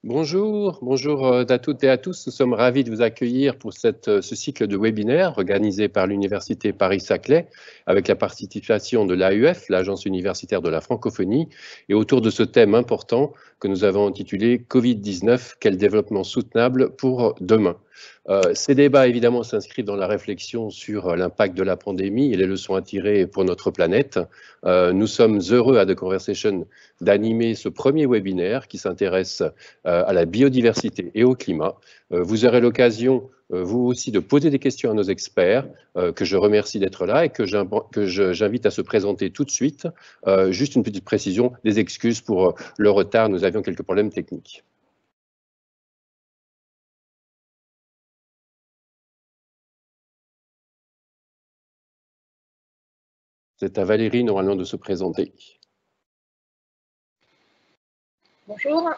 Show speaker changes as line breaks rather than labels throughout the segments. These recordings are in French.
Bonjour à toutes et à tous. Nous sommes ravis de vous accueillir pour ce cycle de webinaires organisé par l'Université Paris-Saclay avec la participation de l'AUF, l'Agence universitaire de la francophonie, et autour de ce thème important que nous avons intitulé Covid-19, quel développement soutenable pour demain. Ces débats, évidemment, s'inscrivent dans la réflexion sur l'impact de la pandémie et les leçons à tirer pour notre planète. Nous sommes heureux à The Conversation d'animer ce premier webinaire qui s'intéresse à la biodiversité et au climat. Vous aurez l'occasion, vous aussi, de poser des questions à nos experts, que je remercie d'être là et que j'invite à se présenter tout de suite. Juste une petite précision, des excuses pour le retard, nous avions quelques problèmes techniques. C'est à Valérie, normalement, de se présenter.
Bonjour.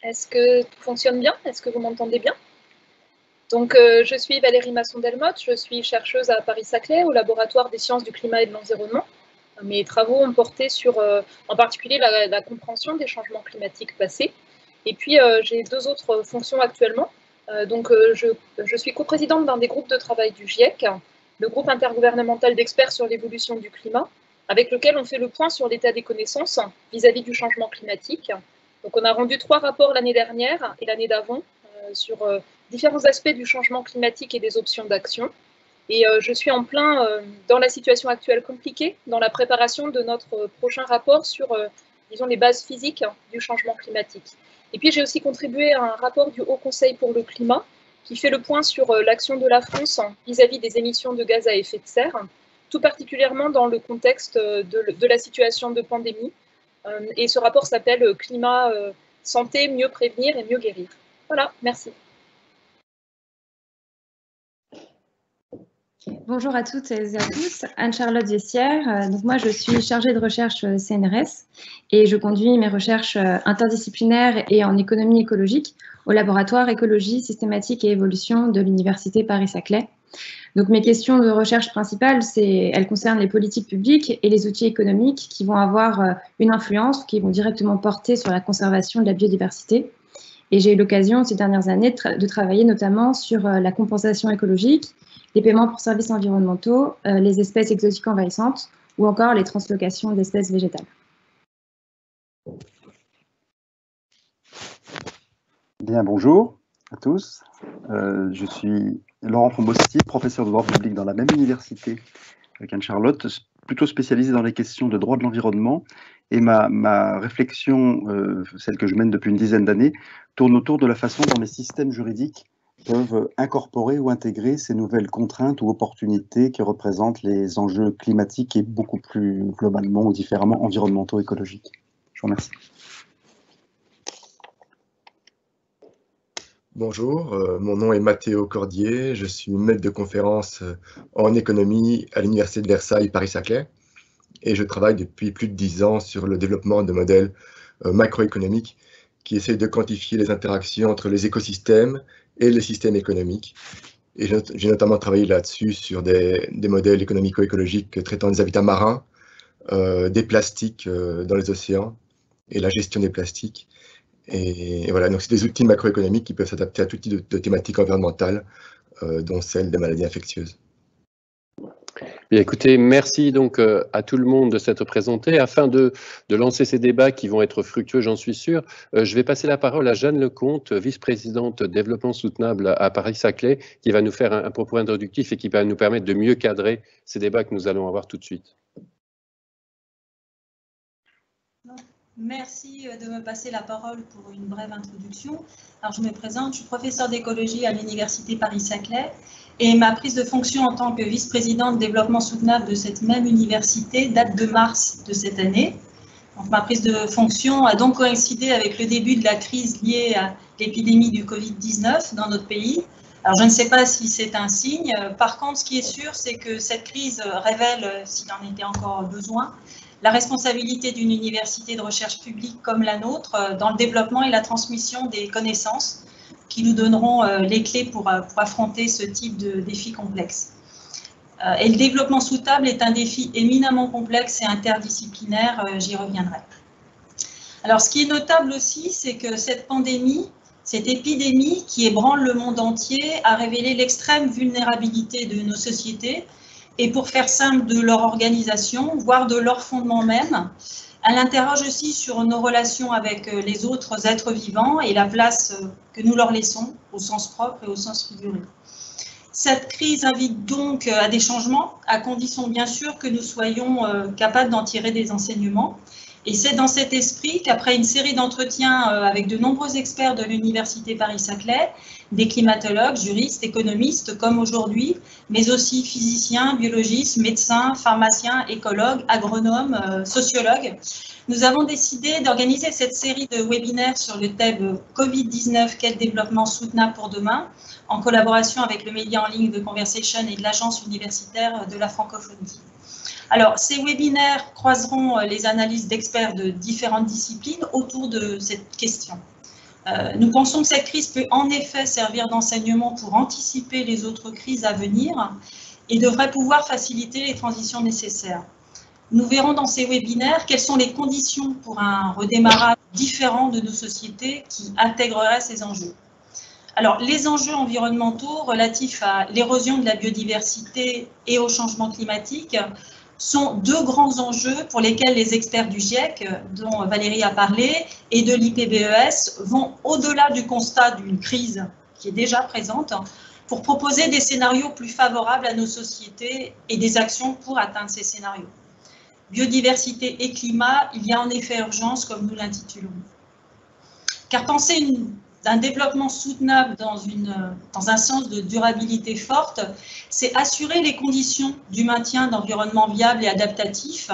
Est-ce que tout fonctionne bien? Est-ce que vous m'entendez bien? Donc, je suis Valérie Masson-Delmotte, je suis chercheuse à Paris-Saclay au laboratoire des sciences du climat et de l'environnement. Mes travaux ont porté sur, en particulier, la compréhension des changements climatiques passés. Et puis, j'ai deux autres fonctions actuellement. Je suis coprésidente d'un des groupes de travail du GIEC, le groupe intergouvernemental d'experts sur l'évolution du climat, avec lequel on fait le point sur l'état des connaissances vis-à-vis du changement climatique. Donc, on a rendu 3 rapports l'année dernière et l'année d'avant sur différents aspects du changement climatique et des options d'action. Et je suis en plein dans la situation actuelle compliquée, dans la préparation de notre prochain rapport sur, disons, les bases physiques du changement climatique. Et puis, j'ai aussi contribué à un rapport du Haut Conseil pour le climat qui fait le point sur l'action de la France vis-à-vis des émissions de gaz à effet de serre, tout particulièrement dans le contexte de la situation de pandémie. Et ce rapport s'appelle « Climat, santé, mieux prévenir et mieux guérir ». Voilà, merci.
Bonjour à toutes et à tous, Anne-Charlotte Vessière. Donc moi, je suis chargée de recherche CNRS et je conduis mes recherches interdisciplinaires et en économie écologique au laboratoire écologie, systématique et évolution de l'Université Paris-Saclay. Donc mes questions de recherche principales, elles concernent les politiques publiques et les outils économiques qui vont avoir une influence, qui vont directement porter sur la conservation de la biodiversité. Et j'ai eu l'occasion ces dernières années de travailler notamment sur la compensation écologique, les paiements pour services environnementaux, les espèces exotiques envahissantes ou encore les translocations d'espèces végétales.
Bien, bonjour à tous. Je suis Laurent Fombosti, professeur de droit public dans la même université qu'Anne-Charlotte, plutôt spécialisé dans les questions de droit de l'environnement. Et ma réflexion, celle que je mène depuis une dizaine d'années, tourne autour de la façon dont les systèmes juridiques peuvent incorporer ou intégrer ces nouvelles contraintes ou opportunités qui représentent les enjeux climatiques et beaucoup plus globalement ou différemment environnementaux, écologiques. Je vous remercie.
Bonjour, mon nom est Mathéo Cordier, je suis maître de conférence en économie à l'Université de Versailles Paris-Saclay et je travaille depuis plus de 10 ans sur le développement de modèles macroéconomiques qui essayent de quantifier les interactions entre les écosystèmes et les systèmes économiques. Et j'ai notamment travaillé là-dessus sur des modèles économico-écologiques traitant des habitats marins, des plastiques dans les océans et la gestion des plastiques. Et voilà, donc c'est des outils macroéconomiques qui peuvent s'adapter à tout type de thématiques environnementales, dont celle des maladies infectieuses.
Bien, écoutez, merci donc à tout le monde de s'être présenté. Afin de lancer ces débats qui vont être fructueux, j'en suis sûr, je vais passer la parole à Jeanne Lecomte, vice-présidente développement soutenable à Paris-Saclay, qui va nous faire un propos introductif et qui va nous permettre de mieux cadrer ces débats que nous allons avoir tout de suite.
Merci de me passer la parole pour une brève introduction. Alors, je me présente, je suis professeure d'écologie à l'Université Paris-Saclay et ma prise de fonction en tant que vice-présidente développement soutenable de cette même université date de mars de cette année. Donc, ma prise de fonction a donc coïncidé avec le début de la crise liée à l'épidémie du Covid-19 dans notre pays. Alors, je ne sais pas si c'est un signe. Par contre, ce qui est sûr, c'est que cette crise révèle, s'il en était encore besoin, la responsabilité d'une université de recherche publique comme la nôtre dans le développement et la transmission des connaissances qui nous donneront les clés pour affronter ce type de défi complexe. Et le développement soutenable est un défi éminemment complexe et interdisciplinaire, j'y reviendrai. Alors, ce qui est notable aussi, c'est que cette pandémie, cette épidémie qui ébranle le monde entier, a révélé l'extrême vulnérabilité de nos sociétés et, pour faire simple, de leur organisation, voire de leur fondement même. Elle interroge aussi sur nos relations avec les autres êtres vivants et la place que nous leur laissons, au sens propre et au sens figuré. Cette crise invite donc à des changements, à condition bien sûr que nous soyons capables d'en tirer des enseignements. Et c'est dans cet esprit qu'après une série d'entretiens avec de nombreux experts de l'Université Paris-Saclay, des climatologues, juristes, économistes comme aujourd'hui, mais aussi physiciens, biologistes, médecins, pharmaciens, écologues, agronomes, sociologues, nous avons décidé d'organiser cette série de webinaires sur le thème Covid-19, quel développement soutenable pour demain, en collaboration avec le média en ligne de Conversation et de l'Agence universitaire de la francophonie. Alors, ces webinaires croiseront les analyses d'experts de différentes disciplines autour de cette question. Nous pensons que cette crise peut en effet servir d'enseignement pour anticiper les autres crises à venir et devrait pouvoir faciliter les transitions nécessaires. Nous verrons dans ces webinaires quelles sont les conditions pour un redémarrage différent de nos sociétés qui intégrerait ces enjeux. Alors, les enjeux environnementaux relatifs à l'érosion de la biodiversité et au changement climatique sont deux grands enjeux pour lesquels les experts du GIEC, dont Valérie a parlé, et de l'IPBES vont au-delà du constat d'une crise qui est déjà présente pour proposer des scénarios plus favorables à nos sociétés et des actions pour atteindre ces scénarios. Biodiversité et climat, il y a en effet urgence, comme nous l'intitulons. Car penser d'un développement soutenable dans un sens de durabilité forte, c'est assurer les conditions du maintien d'environnements viables et adaptatifs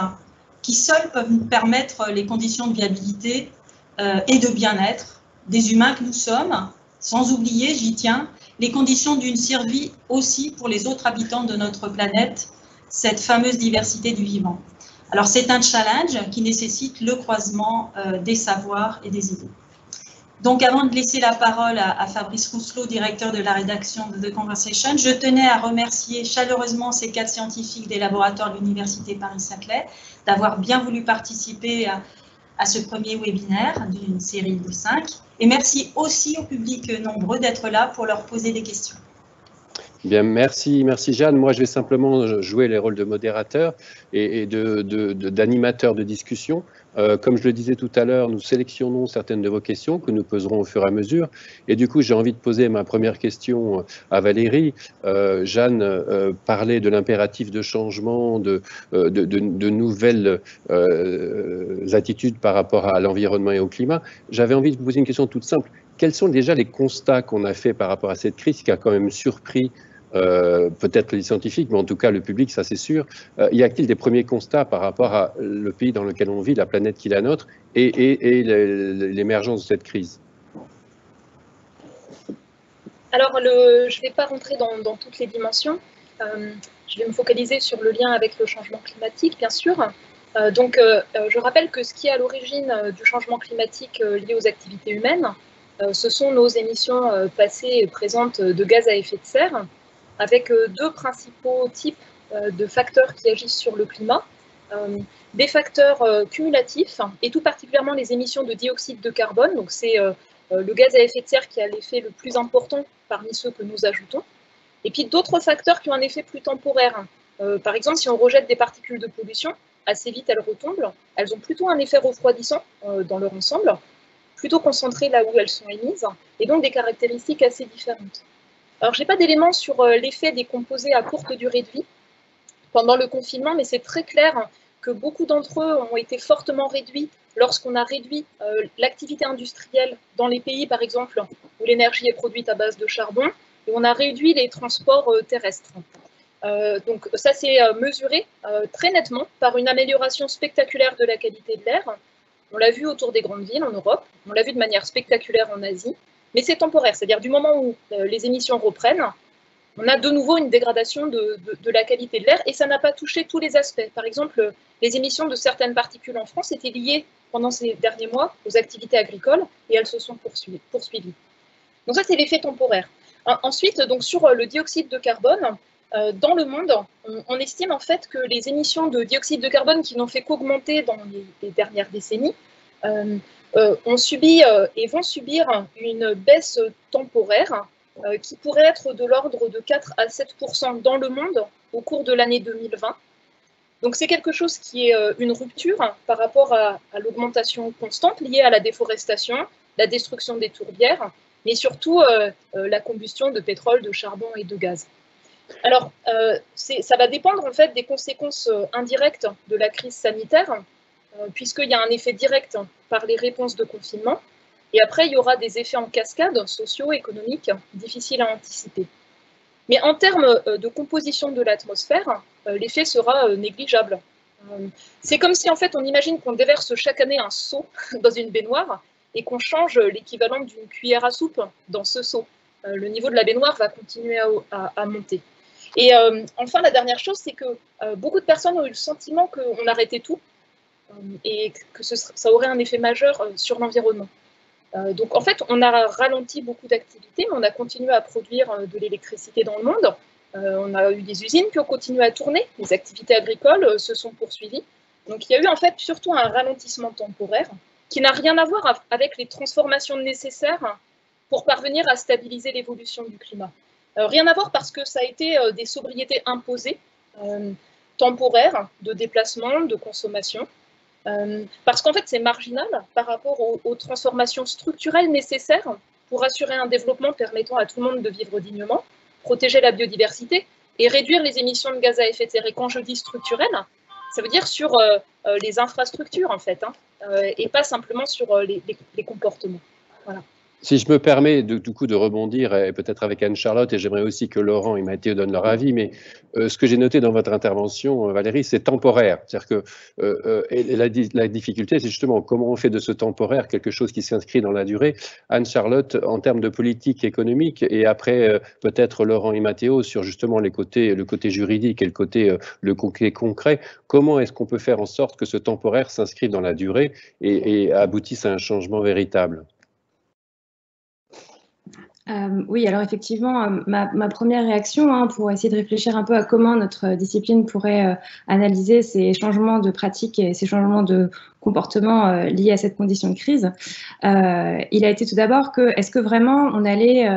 qui seuls peuvent nous permettre les conditions de viabilité et de bien-être des humains que nous sommes, sans oublier, j'y tiens, les conditions d'une survie aussi pour les autres habitants de notre planète, cette fameuse diversité du vivant. Alors c'est un challenge qui nécessite le croisement des savoirs et des idées. Donc, avant de laisser la parole à Fabrice Rousselot, directeur de la rédaction de The Conversation, je tenais à remercier chaleureusement ces 4 scientifiques des laboratoires de l'Université Paris-Saclay d'avoir bien voulu participer à ce premier webinaire d'une série de 5. Et merci aussi au public nombreux d'être là pour leur poser des questions.
Bien, merci Jeanne. Moi, je vais simplement jouer les rôles de modérateur et d'animateur de discussion. Comme je le disais tout à l'heure, nous sélectionnons certaines de vos questions que nous poserons au fur et à mesure. Et du coup, j'ai envie de poser ma première question à Valérie. Jeanne parlait de l'impératif de changement, de nouvelles attitudes par rapport à l'environnement et au climat. J'avais envie de vous poser une question toute simple. Quels sont déjà les constats qu'on a fait par rapport à cette crise qui a quand même surpris peut-être les scientifiques, mais en tout cas le public, ça c'est sûr. Y a-t-il des premiers constats par rapport à le pays dans lequel on vit, la planète qui est la nôtre, et l'émergence de cette crise?
Alors, je ne vais pas rentrer dans toutes les dimensions. Je vais me focaliser sur le lien avec le changement climatique, bien sûr. Je rappelle que ce qui est à l'origine du changement climatique lié aux activités humaines, ce sont nos émissions passées et présentes de gaz à effet de serre, avec deux principaux types de facteurs qui agissent sur le climat. Des facteurs cumulatifs, et tout particulièrement les émissions de dioxyde de carbone. Donc c'est le gaz à effet de serre qui a l'effet le plus important parmi ceux que nous ajoutons. Et puis d'autres facteurs qui ont un effet plus temporaire. Par exemple, si on rejette des particules de pollution, assez vite elles retombent. Elles ont plutôt un effet refroidissant dans leur ensemble, plutôt concentrées là où elles sont émises, et donc des caractéristiques assez différentes. Alors, je n'ai pas d'éléments sur l'effet des composés à courte durée de vie pendant le confinement, mais c'est très clair que beaucoup d'entre eux ont été fortement réduits lorsqu'on a réduit l'activité industrielle dans les pays, par exemple, où l'énergie est produite à base de charbon, et on a réduit les transports terrestres. Donc ça, c'est mesuré très nettement par une amélioration spectaculaire de la qualité de l'air. On l'a vu autour des grandes villes en Europe, on l'a vu de manière spectaculaire en Asie, mais c'est temporaire, c'est-à-dire du moment où les émissions reprennent, on a de nouveau une dégradation de la qualité de l'air et ça n'a pas touché tous les aspects. Par exemple, les émissions de certaines particules en France étaient liées pendant ces derniers mois aux activités agricoles et elles se sont poursuivies. Donc ça, c'est l'effet temporaire. Ensuite, donc sur le dioxyde de carbone, dans le monde, on estime en fait que les émissions de dioxyde de carbone qui n'ont fait qu'augmenter dans les dernières décennies ont subi et vont subir une baisse temporaire qui pourrait être de l'ordre de 4 à 7% dans le monde au cours de l'année 2020. Donc c'est quelque chose qui est une rupture par rapport à l'augmentation constante liée à la déforestation, la destruction des tourbières, mais surtout la combustion de pétrole, de charbon et de gaz. Alors, ça va dépendre en fait des conséquences indirectes de la crise sanitaire, puisqu'il y a un effet direct par les réponses de confinement, et après il y aura des effets en cascade sociaux, économiques, difficiles à anticiper. Mais en termes de composition de l'atmosphère, l'effet sera négligeable. C'est comme si en fait on imagine qu'on déverse chaque année un seau dans une baignoire et qu'on change l'équivalent d'une cuillère à soupe dans ce seau. Le niveau de la baignoire va continuer à monter. Et enfin, la dernière chose, c'est que beaucoup de personnes ont eu le sentiment qu'on arrêtait tout et que ça aurait un effet majeur sur l'environnement. Donc en fait, on a ralenti beaucoup d'activités, mais on a continué à produire de l'électricité dans le monde. On a eu des usines qui ont continué à tourner, les activités agricoles se sont poursuivies. Donc il y a eu en fait surtout un ralentissement temporaire qui n'a rien à voir avec les transformations nécessaires pour parvenir à stabiliser l'évolution du climat. Rien à voir parce que ça a été des sobriétés imposées, temporaires, de déplacement, de consommation, parce qu'en fait c'est marginal par rapport aux transformations structurelles nécessaires pour assurer un développement permettant à tout le monde de vivre dignement, protéger la biodiversité et réduire les émissions de gaz à effet de serre. Et quand je dis structurel, ça veut dire sur les infrastructures en fait, et pas simplement sur les comportements. Voilà.
Si je me permets du coup de rebondir, et peut-être avec Anne-Charlotte, et j'aimerais aussi que Laurent et Mathieu donnent leur avis, mais ce que j'ai noté dans votre intervention, Valérie, c'est temporaire. C'est-à-dire que et la difficulté, c'est justement comment on fait de ce temporaire quelque chose qui s'inscrit dans la durée. Anne-Charlotte, en termes de politique économique, et après peut-être Laurent et Mathieu sur justement le côté juridique et le côté concret, comment est-ce qu'on peut faire en sorte que ce temporaire s'inscrive dans la durée et aboutisse à un changement véritable ?
Oui, alors effectivement, ma première réaction pour essayer de réfléchir un peu à comment notre discipline pourrait analyser ces changements de pratiques et ces changements de comportement liés à cette condition de crise, il a été tout d'abord que est-ce que vraiment on allait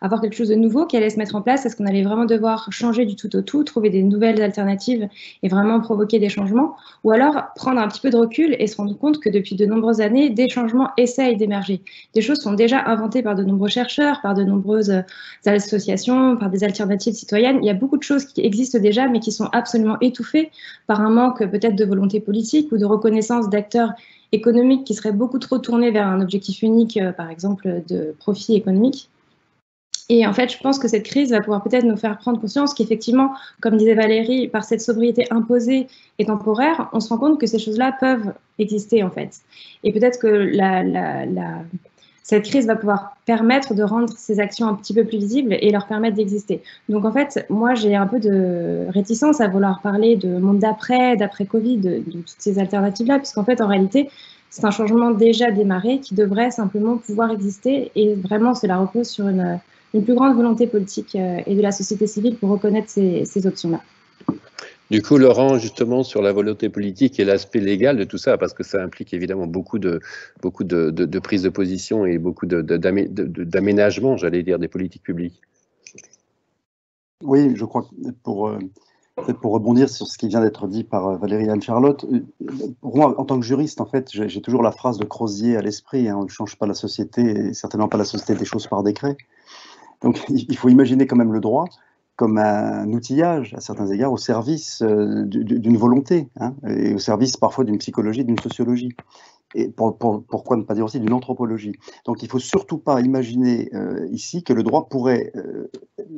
avoir quelque chose de nouveau qui allait se mettre en place? Est-ce qu'on allait vraiment devoir changer du tout au tout, trouver des nouvelles alternatives et vraiment provoquer des changements? Ou alors prendre un petit peu de recul et se rendre compte que depuis de nombreuses années, des changements essayent d'émerger. Des choses sont déjà inventées par de nombreux chercheurs, par de nombreuses associations, par des alternatives citoyennes. Il y a beaucoup de choses qui existent déjà, mais qui sont absolument étouffées par un manque peut-être de volonté politique ou de reconnaissance d'acteurs économiques qui seraient beaucoup trop tournés vers un objectif unique, par exemple de profit économique. Et en fait, je pense que cette crise va pouvoir peut-être nous faire prendre conscience qu'effectivement, comme disait Valérie, par cette sobriété imposée et temporaire, on se rend compte que ces choses-là peuvent exister en fait. Et peut-être que cette crise va pouvoir permettre de rendre ces actions un petit peu plus visibles et leur permettre d'exister. Donc en fait, moi j'ai un peu de réticence à vouloir parler de monde d'après-Covid, de toutes ces alternatives-là, puisqu'en fait, en réalité, c'est un changement déjà démarré qui devrait simplement pouvoir exister et vraiment cela repose sur une plus grande volonté politique et de la société civile pour reconnaître ces options-là.
Du coup, Laurent, justement, sur la volonté politique et l'aspect légal de tout ça, parce que ça implique évidemment beaucoup de prise de position et beaucoup d'aménagement, j'allais dire, des politiques publiques.
Oui, je crois que peut-être pour rebondir sur ce qui vient d'être dit par Valérie et Anne-Charlotte, pour moi, en tant que juriste, en fait, j'ai toujours la phrase de Crozier à l'esprit, on ne change pas la société, et certainement pas la société des choses par décret. Donc, il faut imaginer quand même le droit comme un outillage, à certains égards, au service d'une volonté, et au service parfois d'une psychologie, d'une sociologie. Et pourquoi ne pas dire aussi d'une anthropologie. Donc il ne faut surtout pas imaginer ici que le droit pourrait,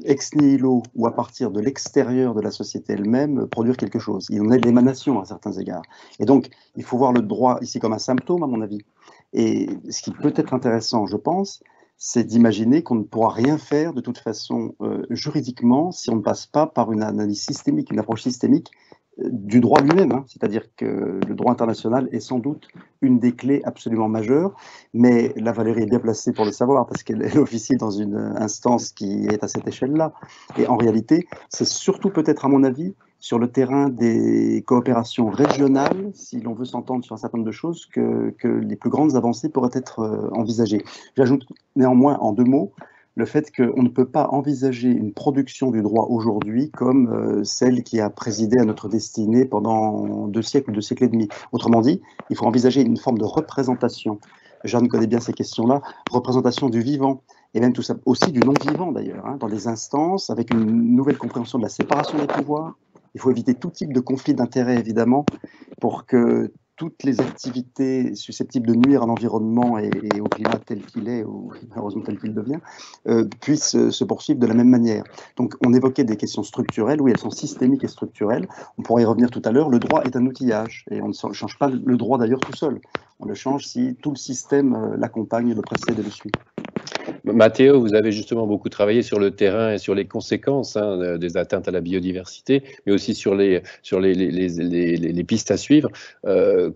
ex nihilo ou à partir de l'extérieur de la société elle-même, produire quelque chose. Il en est l'émanation à certains égards. Et donc il faut voir le droit ici comme un symptôme, à mon avis. Et ce qui peut être intéressant, je pense, c'est d'imaginer qu'on ne pourra rien faire de toute façon juridiquement si on ne passe pas par une analyse systémique, une approche systémique du droit lui-même, hein. C'est-à-dire que le droit international est sans doute une des clés absolument majeures, mais là Valérie est bien placée pour le savoir parce qu'elle officie dans une instance qui est à cette échelle-là. Et en réalité, c'est surtout peut-être à mon avis sur le terrain des coopérations régionales, si l'on veut s'entendre sur un certain nombre de choses, que les plus grandes avancées pourraient être envisagées. J'ajoute néanmoins en 2 mots le fait qu'on ne peut pas envisager une production du droit aujourd'hui comme celle qui a présidé à notre destinée pendant 2 siècles ou 2 siècles et demi. Autrement dit, il faut envisager une forme de représentation. Jeanne connaît bien ces questions-là, représentation du vivant, et même tout ça, aussi du non-vivant d'ailleurs, hein, dans les instances, avec une nouvelle compréhension de la séparation des pouvoirs. Il faut éviter tout type de conflit d'intérêts, évidemment, pour que toutes les activités susceptibles de nuire à l'environnement et au climat tel qu'il est, ou malheureusement tel qu'il devient, puissent se poursuivre de la même manière. Donc on évoquait des questions structurelles, oui, elles sont systémiques et structurelles. On pourrait y revenir tout à l'heure, le droit est un outillage, et on ne change pas le droit d'ailleurs tout seul. On le change si tout le système l'accompagne, le précède et le suit.
Mathéo, vous avez justement beaucoup travaillé sur le terrain et sur les conséquences des atteintes à la biodiversité, mais aussi sur les pistes à suivre.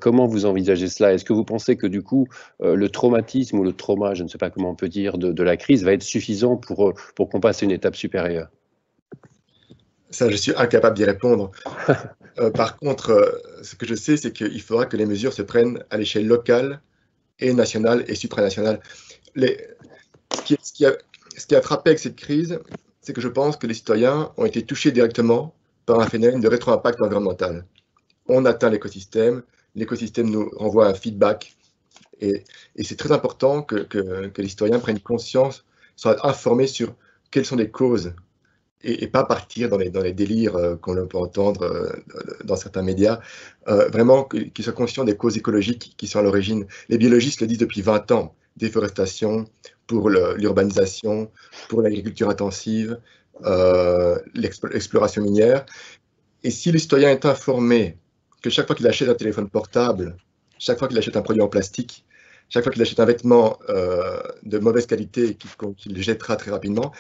Comment vous envisagez cela? Est-ce que vous pensez que du coup, le traumatisme ou le trauma, je ne sais pas comment on peut dire, de la crise va être suffisant pour qu'on passe à une étape supérieure?
Ça, je suis incapable d'y répondre. Par contre, ce que je sais, c'est qu'il faudra que les mesures se prennent à l'échelle locale et nationale et supranationale. Ce qui a frappé avec cette crise, c'est que je pense que les citoyens ont été touchés directement par un phénomène de rétro-impact environnemental. On atteint l'écosystème nous renvoie un feedback, et c'est très important que les citoyens prennent conscience, soient informés sur quelles sont les causes, et pas partir dans les délires qu'on peut entendre dans certains médias, vraiment qu'ils soient conscients des causes écologiques qui sont à l'origine. Les biologistes le disent depuis 20 ans, déforestation, pour l'urbanisation, pour l'agriculture intensive, l'exploration minière. Et si le citoyen est informé que chaque fois qu'il achète un téléphone portable, chaque fois qu'il achète un produit en plastique, chaque fois qu'il achète un vêtement de mauvaise qualité qu'il jettera très rapidement,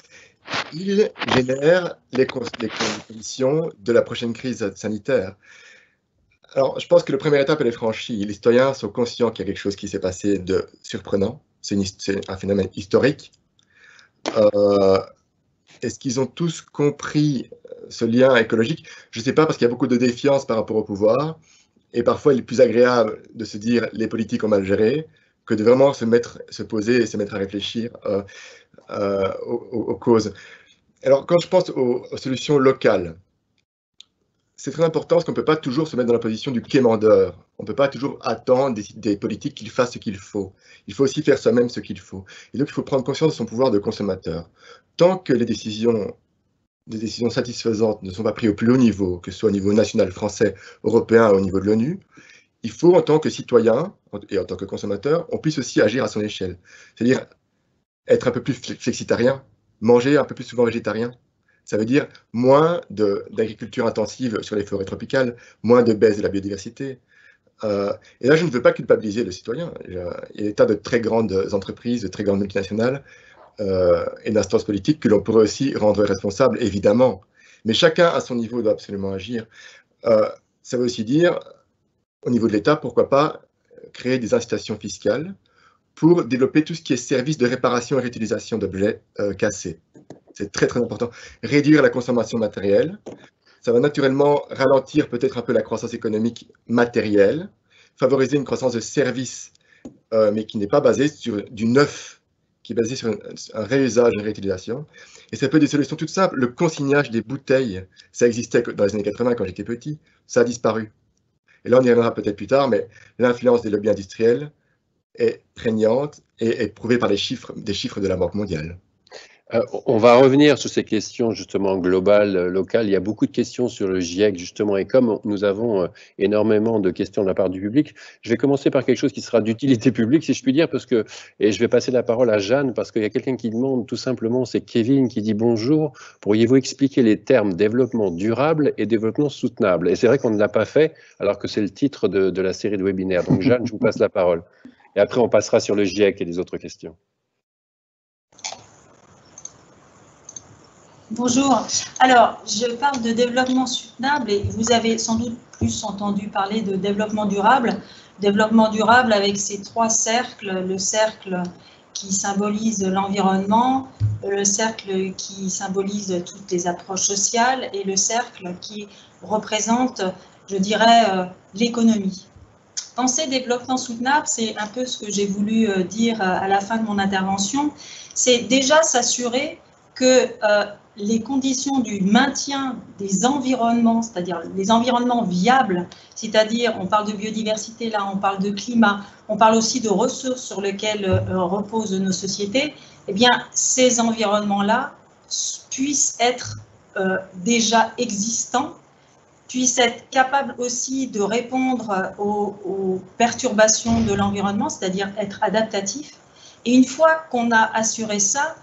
il génère les conditions de la prochaine crise sanitaire. Alors, je pense que la première étape, elle est franchie. Les citoyens sont conscients qu'il y a quelque chose qui s'est passé de surprenant. C'est un phénomène historique. Est-ce qu'ils ont tous compris ce lien écologique? Je ne sais pas, parce qu'il y a beaucoup de défiance par rapport au pouvoir. Et parfois, il est plus agréable de se dire les politiques ont mal géré que de vraiment se poser et se mettre à réfléchir aux causes. Alors, quand je pense aux solutions locales, c'est très important parce qu'on ne peut pas toujours se mettre dans la position du quémandeur. On ne peut pas toujours attendre des politiques qu'ils fassent ce qu'il faut. Il faut aussi faire soi-même ce qu'il faut. Et donc, il faut prendre conscience de son pouvoir de consommateur. Tant que des décisions satisfaisantes ne sont pas prises au plus haut niveau, que ce soit au niveau national, français, européen, au niveau de l'ONU, il faut, en tant que citoyen et en tant que consommateur, on puisse aussi agir à son échelle. C'est-à-dire être un peu plus flexitarien, manger un peu plus souvent végétarien. Ça veut dire moins d'agriculture intensive sur les forêts tropicales, moins de baisse de la biodiversité. Et là, je ne veux pas culpabiliser le citoyen. Il y a des tas de très grandes entreprises, de très grandes multinationales et d'instances politiques que l'on pourrait aussi rendre responsables, évidemment. Mais chacun, à son niveau, doit absolument agir. Ça veut aussi dire, au niveau de l'État, pourquoi pas créer des incitations fiscales pour développer tout ce qui est service de réparation et réutilisation d'objets cassés. C'est très, très important. Réduire la consommation matérielle, ça va naturellement ralentir peut-être un peu la croissance économique matérielle, favoriser une croissance de services, mais qui n'est pas basée sur du neuf, qui est basée sur un réusage, une réutilisation. Et ça peut être des solutions toutes simples. Le consignage des bouteilles, ça existait dans les années 80 quand j'étais petit, ça a disparu. Et là, on y reviendra peut-être plus tard, mais l'influence des lobbies industriels est prégnante et est prouvée par des chiffres de la Banque mondiale.
On va revenir sur ces questions justement globales, locales. Il y a beaucoup de questions sur le GIEC justement, et comme nous avons énormément de questions de la part du public, je vais commencer par quelque chose qui sera d'utilité publique, si je puis dire, et je vais passer la parole à Jeanne, parce qu'il y a quelqu'un qui demande tout simplement, c'est Kevin qui dit bonjour, pourriez-vous expliquer les termes développement durable et développement soutenable? Et c'est vrai qu'on ne l'a pas fait, alors que c'est le titre de la série de webinaires. Donc Jeanne, je vous passe la parole. Et après, on passera sur le GIEC et les autres questions.
Bonjour. Alors, je parle de développement soutenable et vous avez sans doute plus entendu parler de développement durable. Développement durable avec ces trois cercles, le cercle qui symbolise l'environnement, le cercle qui symbolise toutes les approches sociales et le cercle qui représente, je dirais, l'économie. Penser développement soutenable, c'est un peu ce que j'ai voulu dire à la fin de mon intervention, c'est déjà s'assurer que les conditions du maintien des environnements, c'est-à-dire les environnements viables, c'est-à-dire on parle de biodiversité là, on parle de climat, on parle aussi de ressources sur lesquelles reposent nos sociétés, eh bien ces environnements-là puissent être déjà existants, puissent être capables aussi de répondre aux perturbations de l'environnement, c'est-à-dire être adaptatifs. Et une fois qu'on a assuré ça,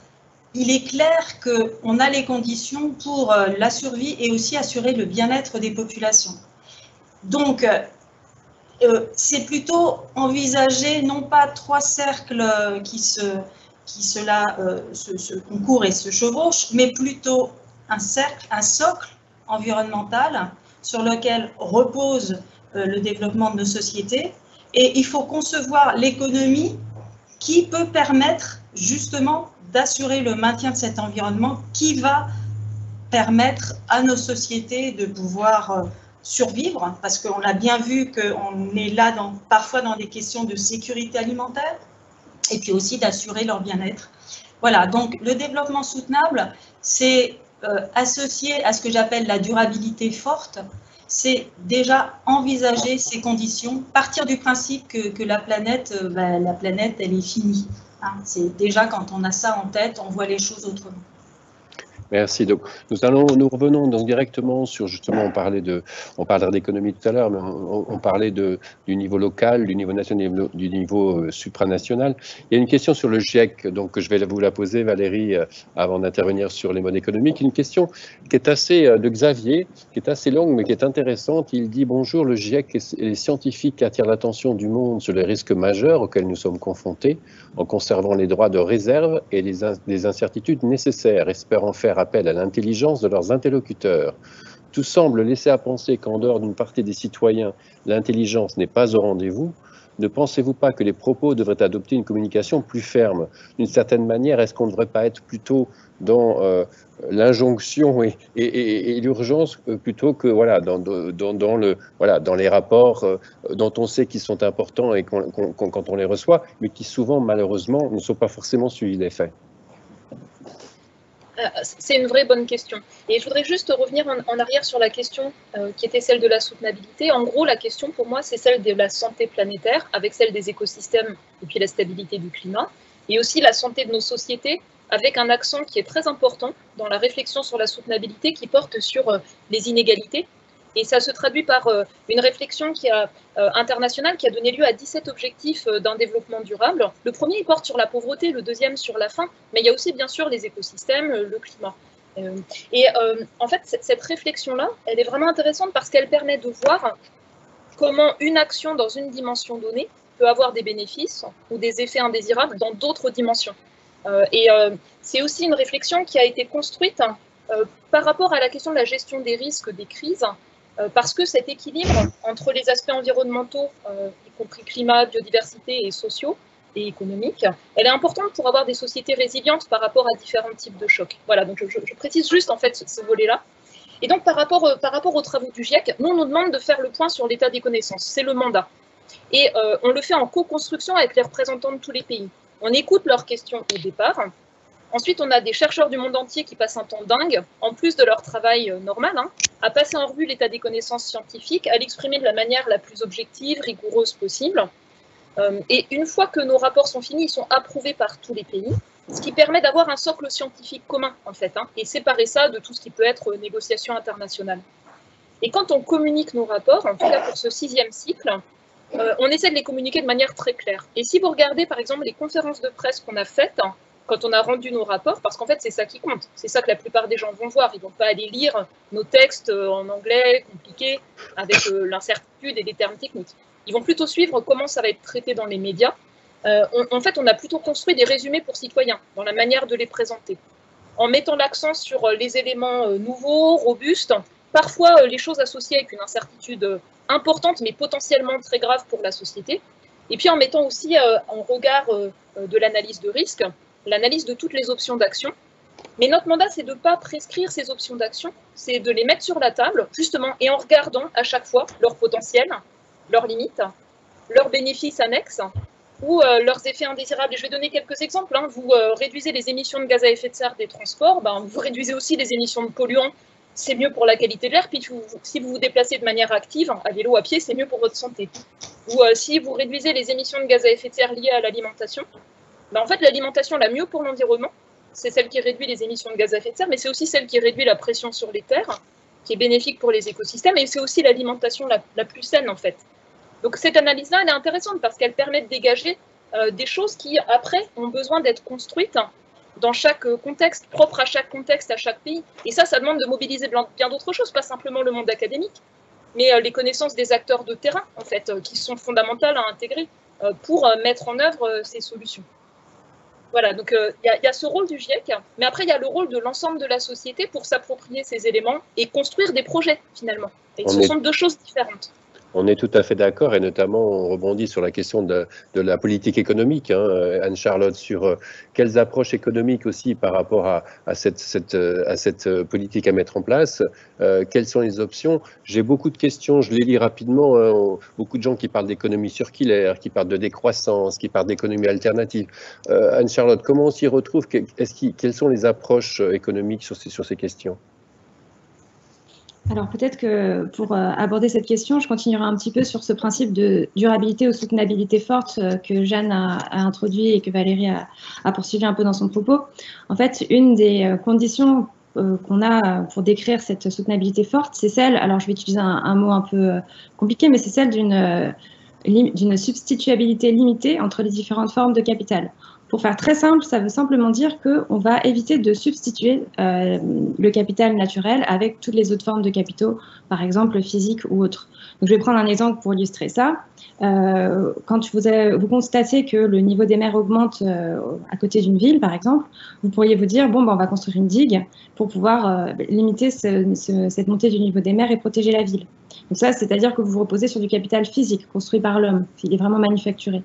il est clair qu'on a les conditions pour la survie et aussi assurer le bien-être des populations. Donc, c'est plutôt envisager non pas trois cercles qui se concourent et se chevauchent, mais plutôt un cercle, un socle environnemental sur lequel repose le développement de nos sociétés. Et il faut concevoir l'économie qui peut permettre justement d'assurer le maintien de cet environnement qui va permettre à nos sociétés de pouvoir survivre, parce qu'on a bien vu qu'on est là parfois dans des questions de sécurité alimentaire, et puis aussi d'assurer leur bien-être. Voilà, donc le développement soutenable, c'est associé à ce que j'appelle la durabilité forte, c'est déjà envisager ces conditions, partir du principe que la planète, elle est finie. Hein. C'est déjà quand on a ça en tête, on voit les choses autrement.
Merci. Donc, nous revenons donc directement sur, justement, on parlera d'économie tout à l'heure, mais on parlait du niveau local, du niveau national, du niveau supranational. Il y a une question sur le GIEC, donc je vais vous la poser, Valérie, avant d'intervenir sur les modes économiques. Une question qui est assez, de Xavier, qui est assez longue, mais qui est intéressante. Il dit: bonjour, le GIEC et les scientifiques attirent l'attention du monde sur les risques majeurs auxquels nous sommes confrontés, en conservant les droits de réserve et les incertitudes nécessaires, espérant faire appel à l'intelligence de leurs interlocuteurs. Tout semble laisser à penser qu'en dehors d'une partie des citoyens, l'intelligence n'est pas au rendez-vous. Ne pensez-vous pas que les propos devraient adopter une communication plus ferme? D'une certaine manière, est-ce qu'on ne devrait pas être plutôt dans l'injonction et l'urgence plutôt que voilà, dans les rapports dont on sait qu'ils sont importants et quand on les reçoit, mais qui souvent, malheureusement, ne sont pas forcément suivis des faits?
C'est une vraie bonne question. Et je voudrais juste revenir en arrière sur la question qui était celle de la soutenabilité. En gros, la question pour moi, c'est celle de la santé planétaire, avec celle des écosystèmes et puis la stabilité du climat, et aussi la santé de nos sociétés, avec un accent qui est très important dans la réflexion sur la soutenabilité qui porte sur les inégalités. Et ça se traduit par une réflexion internationale qui a donné lieu à 17 objectifs d'un développement durable. Le premier, il porte sur la pauvreté, le deuxième sur la faim, mais il y a aussi bien sûr les écosystèmes, le climat. En fait, cette réflexion-là, elle est vraiment intéressante parce qu'elle permet de voir comment une action dans une dimension donnée peut avoir des bénéfices ou des effets indésirables dans d'autres dimensions. C'est aussi une réflexion qui a été construite par rapport à la question de la gestion des risques des crises, parce que cet équilibre entre les aspects environnementaux, y compris climat, biodiversité et sociaux et économiques, elle est importante pour avoir des sociétés résilientes par rapport à différents types de chocs. Voilà, donc je précise juste en fait ce volet-là. Et donc par rapport aux travaux du GIEC, nous, on nous demande de faire le point sur l'état des connaissances, c'est le mandat. Et on le fait en co-construction avec les représentants de tous les pays. On écoute leurs questions au départ. Ensuite, on a des chercheurs du monde entier qui passent un temps dingue, en plus de leur travail normal, à passer en revue l'état des connaissances scientifiques, à l'exprimer de la manière la plus objective, rigoureuse possible. Et une fois que nos rapports sont finis, ils sont approuvés par tous les pays, ce qui permet d'avoir un socle scientifique commun, en fait, et séparer ça de tout ce qui peut être négociation internationale. Et quand on communique nos rapports, en tout cas pour ce 6e cycle, on essaie de les communiquer de manière très claire. Et si vous regardez, par exemple, les conférences de presse qu'on a faites, quand on a rendu nos rapports, parce qu'en fait, c'est ça qui compte. C'est ça que la plupart des gens vont voir. Ils ne vont pas aller lire nos textes en anglais, compliqués, avec l'incertitude et des termes techniques. Ils vont plutôt suivre comment ça va être traité dans les médias. En fait, on a plutôt construit des résumés pour citoyens, dans la manière de les présenter. en mettant l'accent sur les éléments nouveaux, robustes, parfois les choses associées avec une incertitude importante, mais potentiellement très grave pour la société. Et puis en mettant aussi en regard de l'analyse de risque, l'analyse de toutes les options d'action. Mais notre mandat, c'est de ne pas prescrire ces options d'action, c'est de les mettre sur la table, justement, et en regardant à chaque fois leur potentiel, leurs limites, leurs bénéfices annexes ou leurs effets indésirables. Et je vais donner quelques exemples. Hein. Vous réduisez les émissions de gaz à effet de serre des transports, vous réduisez aussi les émissions de polluants, c'est mieux pour la qualité de l'air. Puis si vous vous déplacez de manière active, à vélo, à pied, c'est mieux pour votre santé. Ou si vous réduisez les émissions de gaz à effet de serre liées à l'alimentation, en fait, l'alimentation la mieux pour l'environnement, c'est celle qui réduit les émissions de gaz à effet de serre, mais c'est aussi celle qui réduit la pression sur les terres, qui est bénéfique pour les écosystèmes, et c'est aussi l'alimentation la plus saine, en fait. Donc cette analyse-là, elle est intéressante parce qu'elle permet de dégager des choses qui, après, ont besoin d'être construites dans chaque contexte, propre à chaque contexte, à chaque pays. Et ça demande de mobiliser bien d'autres choses, pas simplement le monde académique, mais les connaissances des acteurs de terrain, en fait, qui sont fondamentales à intégrer pour mettre en œuvre ces solutions. Voilà, donc il y a ce rôle du GIEC, mais après il y a le rôle de l'ensemble de la société pour s'approprier ces éléments et construire des projets, finalement. Et ce sont deux choses différentes.
On est tout à fait d'accord, et notamment on rebondit sur la question de la politique économique, hein, Anne-Charlotte, sur quelles approches économiques aussi par rapport à cette politique à mettre en place, quelles sont les options. J'ai beaucoup de questions, je les lis rapidement, beaucoup de gens qui parlent d'économie circulaire, qui parlent de décroissance, qui parlent d'économie alternative. Anne-Charlotte, comment on s'y retrouve? Quelles sont les approches économiques sur ces questions?
Alors peut-être que pour aborder cette question, je continuerai un petit peu sur ce principe de durabilité ou soutenabilité forte que Jeanne a introduit et que Valérie a poursuivi un peu dans son propos. En fait, une des conditions qu'on a pour décrire cette soutenabilité forte, c'est celle, alors je vais utiliser un mot un peu compliqué, mais c'est celle d'une substituabilité limitée entre les différentes formes de capital. Pour faire très simple, ça veut simplement dire qu'on va éviter de substituer le capital naturel avec toutes les autres formes de capitaux, par exemple physiques ou autres. Donc, je vais prendre un exemple pour illustrer ça. Quand vous constatez que le niveau des mers augmente à côté d'une ville, par exemple, vous pourriez vous dire, bon, on va construire une digue pour pouvoir limiter cette montée du niveau des mers et protéger la ville. Donc ça, c'est-à-dire que vous vous reposez sur du capital physique construit par l'homme, il est vraiment manufacturé.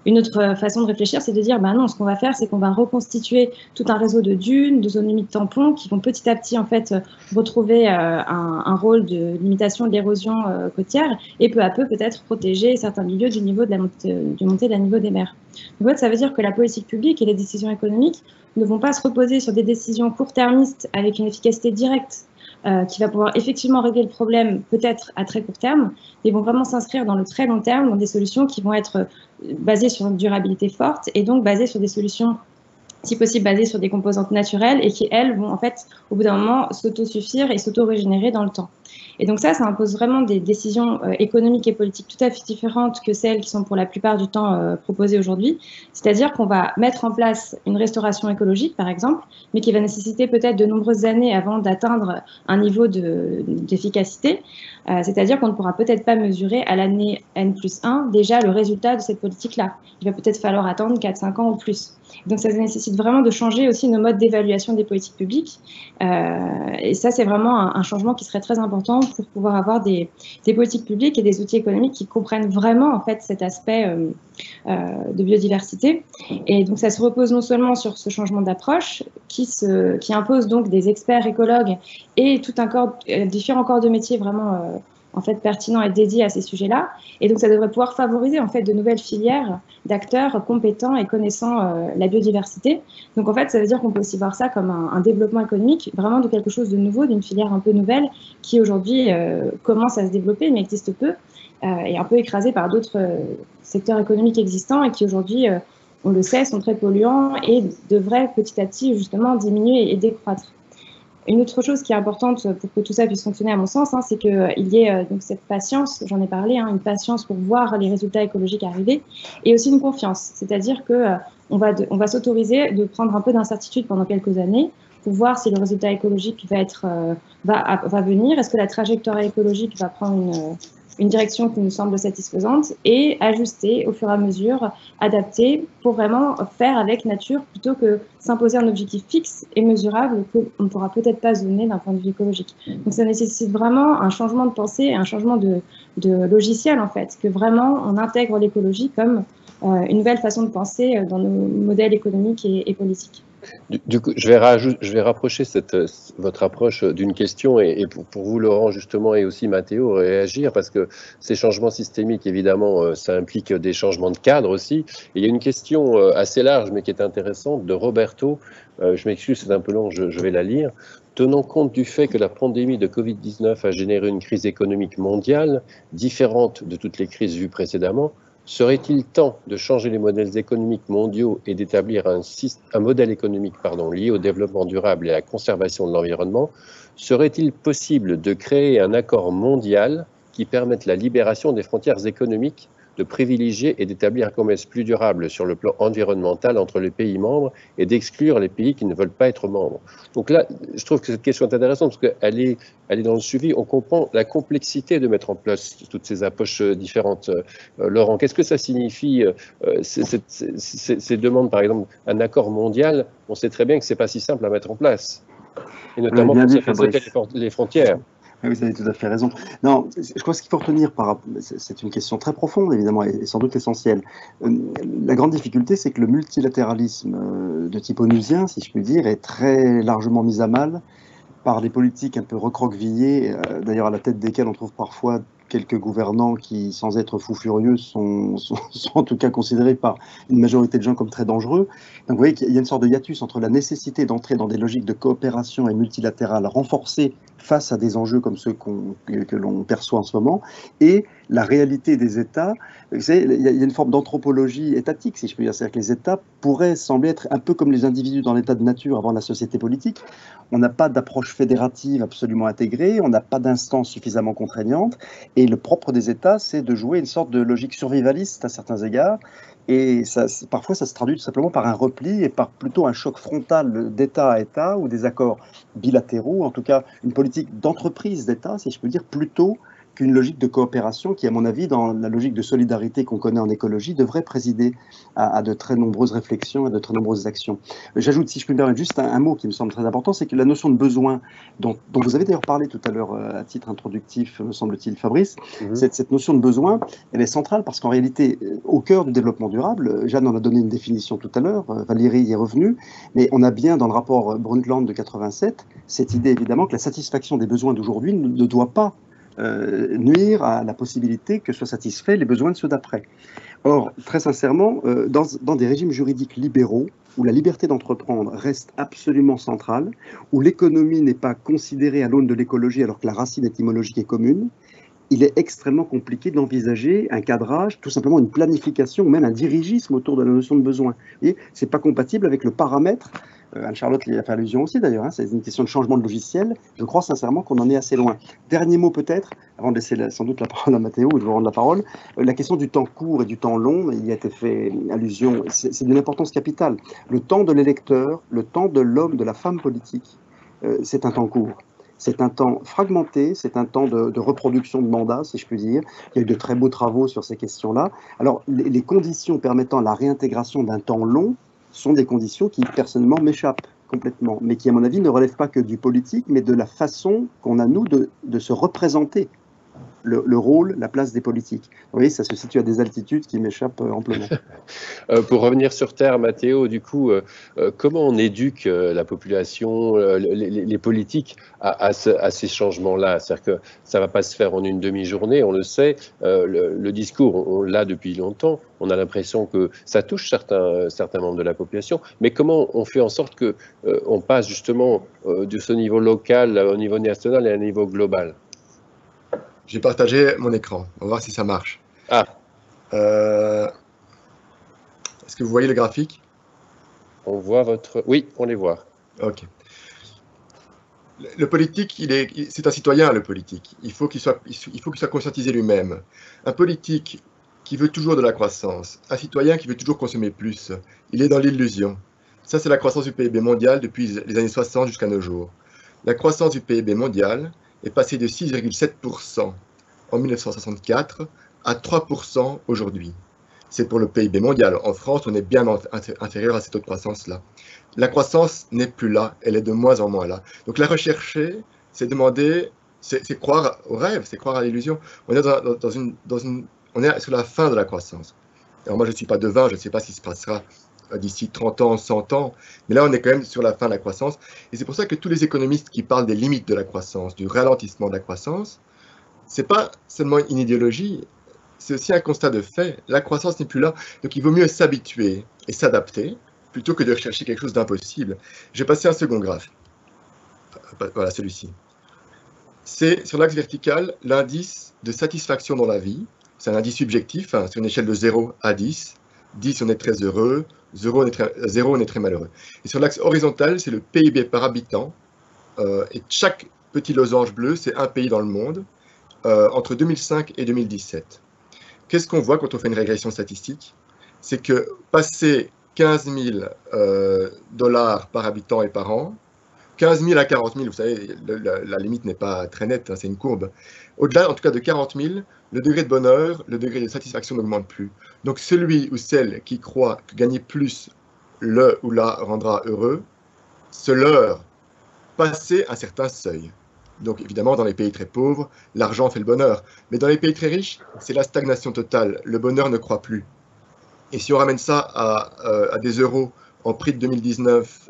Une autre façon de réfléchir, c'est de dire, non, ce qu'on va faire, c'est qu'on va reconstituer tout un réseau de dunes, de zones humides tampons, qui vont petit à petit, en fait, retrouver un rôle de limitation de l'érosion côtière, et peu à peu, peut-être, protéger certains milieux du montée de la niveau des mers. Donc, en fait, ça veut dire que la politique publique et les décisions économiques ne vont pas se reposer sur des décisions court-termistes avec une efficacité directe, qui va pouvoir effectivement régler le problème peut-être à très court terme, mais vont vraiment s'inscrire dans le très long terme, dans des solutions qui vont être basées sur une durabilité forte et donc basées sur des solutions, si possible, basées sur des composantes naturelles et qui, elles, vont en fait, au bout d'un moment, s'autosuffire et s'auto-régénérer dans le temps. Et donc ça impose vraiment des décisions économiques et politiques tout à fait différentes que celles qui sont pour la plupart du temps proposées aujourd'hui. C'est-à-dire qu'on va mettre en place une restauration écologique, par exemple, mais qui va nécessiter peut-être de nombreuses années avant d'atteindre un niveau d'efficacité. C'est-à-dire qu'on ne pourra peut-être pas mesurer à l'année N+1 déjà le résultat de cette politique-là. Il va peut-être falloir attendre 4-5 ans ou plus. Donc ça nécessite vraiment de changer aussi nos modes d'évaluation des politiques publiques. Et ça, c'est vraiment un changement qui serait très important pour pouvoir avoir des politiques publiques et des outils économiques qui comprennent vraiment en fait cet aspect de biodiversité. Et donc ça se repose non seulement sur ce changement d'approche qui impose donc des experts écologues et différents corps de métier vraiment en fait pertinents et dédiés à ces sujets-là. Et donc ça devrait pouvoir favoriser en fait de nouvelles filières d'acteurs compétents et connaissant la biodiversité. Donc en fait, ça veut dire qu'on peut aussi voir ça comme un développement économique, vraiment de quelque chose de nouveau, d'une filière un peu nouvelle qui aujourd'hui commence à se développer mais existe peu et un peu écrasée par d'autres secteurs économiques existants et qui aujourd'hui, on le sait, sont très polluants et devraient petit à petit justement diminuer et décroître. Une autre chose qui est importante pour que tout ça puisse fonctionner à mon sens, c'est qu'il y ait donc cette patience, j'en ai parlé, une patience pour voir les résultats écologiques arriver, et aussi une confiance, c'est-à-dire qu'on va s'autoriser de prendre un peu d'incertitude pendant quelques années pour voir si le résultat écologique va venir, est-ce que la trajectoire écologique va prendre une direction qui nous semble satisfaisante et ajuster au fur et à mesure, adapter pour vraiment faire avec nature plutôt que s'imposer un objectif fixe et mesurable qu'on ne pourra peut-être pas se donner d'un point de vue écologique. Donc ça nécessite vraiment un changement de pensée, un changement de logiciel en fait, que vraiment on intègre l'écologie comme une nouvelle façon de penser dans nos modèles économiques et politiques.
Du coup, je vais rapprocher votre approche d'une question et pour vous, Laurent, justement, et aussi Mathéo, réagir, parce que ces changements systémiques, évidemment, ça implique des changements de cadre aussi. Et il y a une question assez large, mais qui est intéressante, de Roberto. Je m'excuse, c'est un peu long, je vais la lire. Tenant compte du fait que la pandémie de Covid-19 a généré une crise économique mondiale, différente de toutes les crises vues précédemment, serait-il temps de changer les modèles économiques mondiaux et d'établir un modèle économique lié au développement durable et à la conservation de l'environnement? Serait-il possible de créer un accord mondial qui permette la libération des frontières économiques, de privilégier et d'établir un commerce plus durable sur le plan environnemental entre les pays membres et d'exclure les pays qui ne veulent pas être membres? Donc là, je trouve que cette question est intéressante parce qu'elle est dans le suivi. On comprend la complexité de mettre en place toutes ces approches différentes. Laurent, qu'est-ce que ça signifie, ces demandes, par exemple, un accord mondial? On sait très bien que ce n'est pas si simple à mettre en place, et notamment pour sécuriser les frontières.
Oui, vous avez tout à fait raison. Non, je crois que ce qu'il faut retenir, c'est une question très profonde, évidemment, et sans doute essentielle. La grande difficulté, c'est que le multilatéralisme de type onusien, si je puis dire, est très largement mis à mal par des politiques un peu recroquevillées, d'ailleurs à la tête desquelles on trouve parfois quelques gouvernants qui, sans être fous furieux, sont en tout cas considérés par une majorité de gens comme très dangereux. Donc vous voyez qu'il y a une sorte de hiatus entre la nécessité d'entrer dans des logiques de coopération et multilatérales renforcées face à des enjeux comme ceux que l'on perçoit en ce moment, et la réalité des États. Vous savez, il y a une forme d'anthropologie étatique, si je peux dire. C'est-à-dire que les États pourraient sembler être un peu comme les individus dans l'état de nature avant la société politique. On n'a pas d'approche fédérative absolument intégrée, on n'a pas d'instance suffisamment contraignante, et le propre des États, c'est de jouer une sorte de logique survivaliste à certains égards. Et parfois, ça se traduit tout simplement par un repli et par plutôt un choc frontal d'État à État ou des accords bilatéraux, en tout cas une politique d'entreprise d'État, si je peux dire, plutôt qu'une logique de coopération qui, à mon avis, dans la logique de solidarité qu'on connaît en écologie, devrait présider à de très nombreuses réflexions, à de très nombreuses actions. J'ajoute, si je peux me permettre, juste un mot qui me semble très important, c'est que la notion de besoin, dont vous avez d'ailleurs parlé tout à l'heure à titre introductif, me semble-t-il, Fabrice, cette notion de besoin, elle est centrale parce qu'en réalité, au cœur du développement durable, Jeanne en a donné une définition tout à l'heure, Valérie y est revenue, mais on a bien dans le rapport Brundtland de 87 cette idée évidemment que la satisfaction des besoins d'aujourd'hui ne doit pas nuire à la possibilité que soient satisfaits les besoins de ceux d'après. Or, très sincèrement, dans des régimes juridiques libéraux, où la liberté d'entreprendre reste absolument centrale, où l'économie n'est pas considérée à l'aune de l'écologie alors que la racine étymologique est commune, il est extrêmement compliqué d'envisager un cadrage, tout simplement une planification ou même un dirigisme autour de la notion de besoin. Et c'est pas compatible avec le paramètre. Anne-Charlotte y a fait allusion aussi d'ailleurs, c'est une question de changement de logiciel. Je crois sincèrement qu'on en est assez loin. Dernier mot peut-être, avant de laisser sans doute la parole à Mathéo ou de vous rendre la parole, la question du temps court et du temps long, il y a été fait allusion, c'est d'une importance capitale. Le temps de l'électeur, le temps de l'homme, de la femme politique, c'est un temps court. C'est un temps fragmenté, c'est un temps de reproduction de mandats, si je puis dire. Il y a eu de très beaux travaux sur ces questions-là. Alors, les conditions permettant la réintégration d'un temps long sont des conditions qui, personnellement, m'échappent complètement, mais qui, à mon avis, ne relèvent pas que du politique, mais de la façon qu'on a, nous, de se représenter le rôle, la place des politiques. Vous voyez, ça se situe à des altitudes qui m'échappent amplement.
Pour revenir sur Terre, Mathéo, du coup, comment on éduque la population, les politiques à ces changements-là? C'est-à-dire que ça ne va pas se faire en une demi-journée, on le sait. Le discours, on l'a depuis longtemps. On a l'impression que ça touche certains membres de la population. Mais comment on fait en sorte qu'on passe justement de ce niveau local au niveau national et à un niveau global?
J'ai partagé mon écran. On va voir si ça marche.
Ah.
Est-ce que vous voyez le graphique?
On voit votre... Oui, on les voit.
Ok. Le politique, c'est un citoyen, le politique. Il faut qu'il soit conscientisé lui-même. Un politique qui veut toujours de la croissance, un citoyen qui veut toujours consommer plus, il est dans l'illusion. Ça, c'est la croissance du PIB mondial depuis les années 60 jusqu'à nos jours. La croissance du PIB mondial est passée de 6,7% en 1964 à 3% aujourd'hui. C'est pour le PIB mondial. En France, on est bien inférieur à cette taux de croissance-là. La croissance n'est plus là, elle est de moins en moins là. Donc la rechercher, c'est demander, c'est croire au rêve, c'est croire à l'illusion. On est on est sur la fin de la croissance. Alors moi, je ne suis pas devin, je ne sais pas ce qui se passera d'ici 30 ans, 100 ans, mais là, on est quand même sur la fin de la croissance. Et c'est pour ça que tous les économistes qui parlent des limites de la croissance, du ralentissement de la croissance, ce n'est pas seulement une idéologie, c'est aussi un constat de fait. La croissance n'est plus là, donc il vaut mieux s'habituer et s'adapter plutôt que de rechercher quelque chose d'impossible. Je vais passer un second graphe. Voilà, celui-ci. C'est sur l'axe vertical l'indice de satisfaction dans la vie. C'est un indice subjectif, hein, sur une échelle de 0 à 10. 10, on est très heureux, 0, on est très malheureux. Et sur l'axe horizontal, c'est le PIB par habitant. Et chaque petit losange bleu, c'est un pays dans le monde, entre 2005 et 2017. Qu'est-ce qu'on voit quand on fait une régression statistique? C'est que passer 15 000 dollars par habitant et par an, 15 000 à 40 000, vous savez, la limite n'est pas très nette, hein, c'est une courbe. Au-delà, en tout cas, de 40 000, le degré de bonheur, le degré de satisfaction n'augmente plus. Donc celui ou celle qui croit que gagner plus le ou la rendra heureux, se leurre, passer un certain seuil. Donc évidemment, dans les pays très pauvres, l'argent fait le bonheur. Mais dans les pays très riches, c'est la stagnation totale. Le bonheur ne croît plus. Et si on ramène ça à des euros en prix de 2019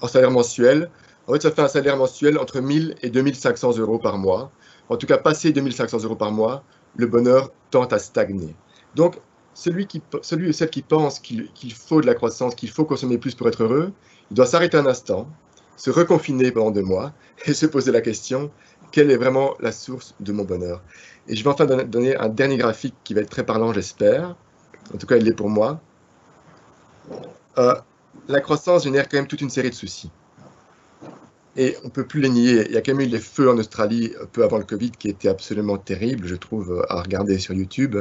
en salaire mensuel, en fait, ça fait un salaire mensuel entre 1 000 et 2 500 euros par mois. En tout cas, passé 2 500 euros par mois, le bonheur tend à stagner. Donc, celui ou celle qui pense qu'il faut de la croissance, qu'il faut consommer plus pour être heureux, il doit s'arrêter un instant, se reconfiner pendant 2 mois et se poser la question, quelle est vraiment la source de mon bonheur? Et je vais enfin donner un dernier graphique qui va être très parlant, j'espère. En tout cas, il l'est pour moi. La croissance génère quand même toute une série de soucis. Et on ne peut plus les nier. Il y a quand même eu les feux en Australie peu avant le Covid qui étaient absolument terribles, je trouve, à regarder sur YouTube.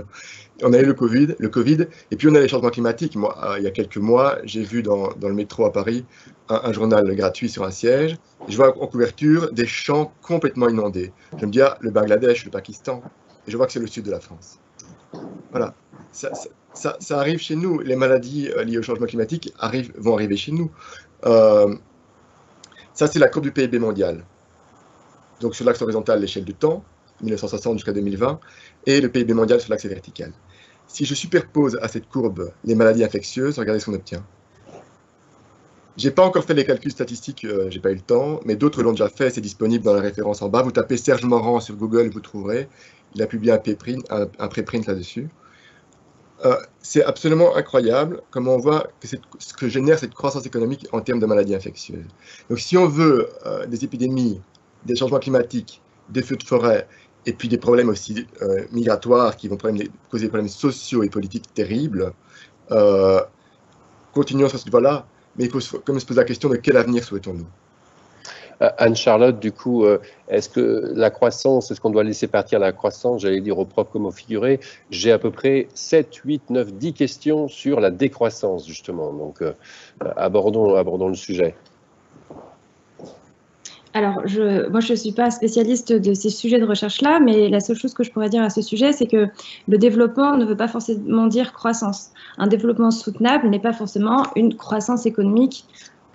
On a eu le Covid, et puis on a les changements climatiques. Moi, il y a quelques mois, j'ai vu dans le métro à Paris un journal gratuit sur un siège. Je vois en couverture des champs complètement inondés. Je me dis, ah, le Bangladesh, le Pakistan, et je vois que c'est le sud de la France. Voilà. Ça arrive chez nous. Les maladies liées au changement climatique vont arriver chez nous. Ça, c'est la courbe du PIB mondial. Donc, sur l'axe horizontal, l'échelle du temps, 1960 jusqu'à 2020, et le PIB mondial sur l'axe vertical. Si je superpose à cette courbe les maladies infectieuses, regardez ce qu'on obtient. Je n'ai pas encore fait les calculs statistiques, je n'ai pas eu le temps, mais d'autres l'ont déjà fait, c'est disponible dans la référence en bas. Vous tapez Serge Morand sur Google, vous trouverez. Il a publié un préprint là-dessus. C'est absolument incroyable comment on voit que ce que génère cette croissance économique en termes de maladies infectieuses. Donc si on veut des épidémies, des changements climatiques, des feux de forêt, et puis des problèmes aussi migratoires qui vont causer des problèmes sociaux et politiques terribles, continuons sur cette voie-là, mais il faut quand même se poser la question de quel avenir souhaitons-nous.
Anne-Charlotte, du coup, est-ce que la croissance, est-ce qu'on doit laisser partir la croissance, j'allais dire au propre comme au figuré? J'ai à peu près 7, 8, 9, 10 questions sur la décroissance, justement. Donc, abordons le sujet.
Alors, moi, je ne suis pas spécialiste de ces sujets de recherche-là, mais la seule chose que je pourrais dire à ce sujet, c'est que le développement ne veut pas forcément dire croissance. Un développement soutenable n'est pas forcément une croissance économique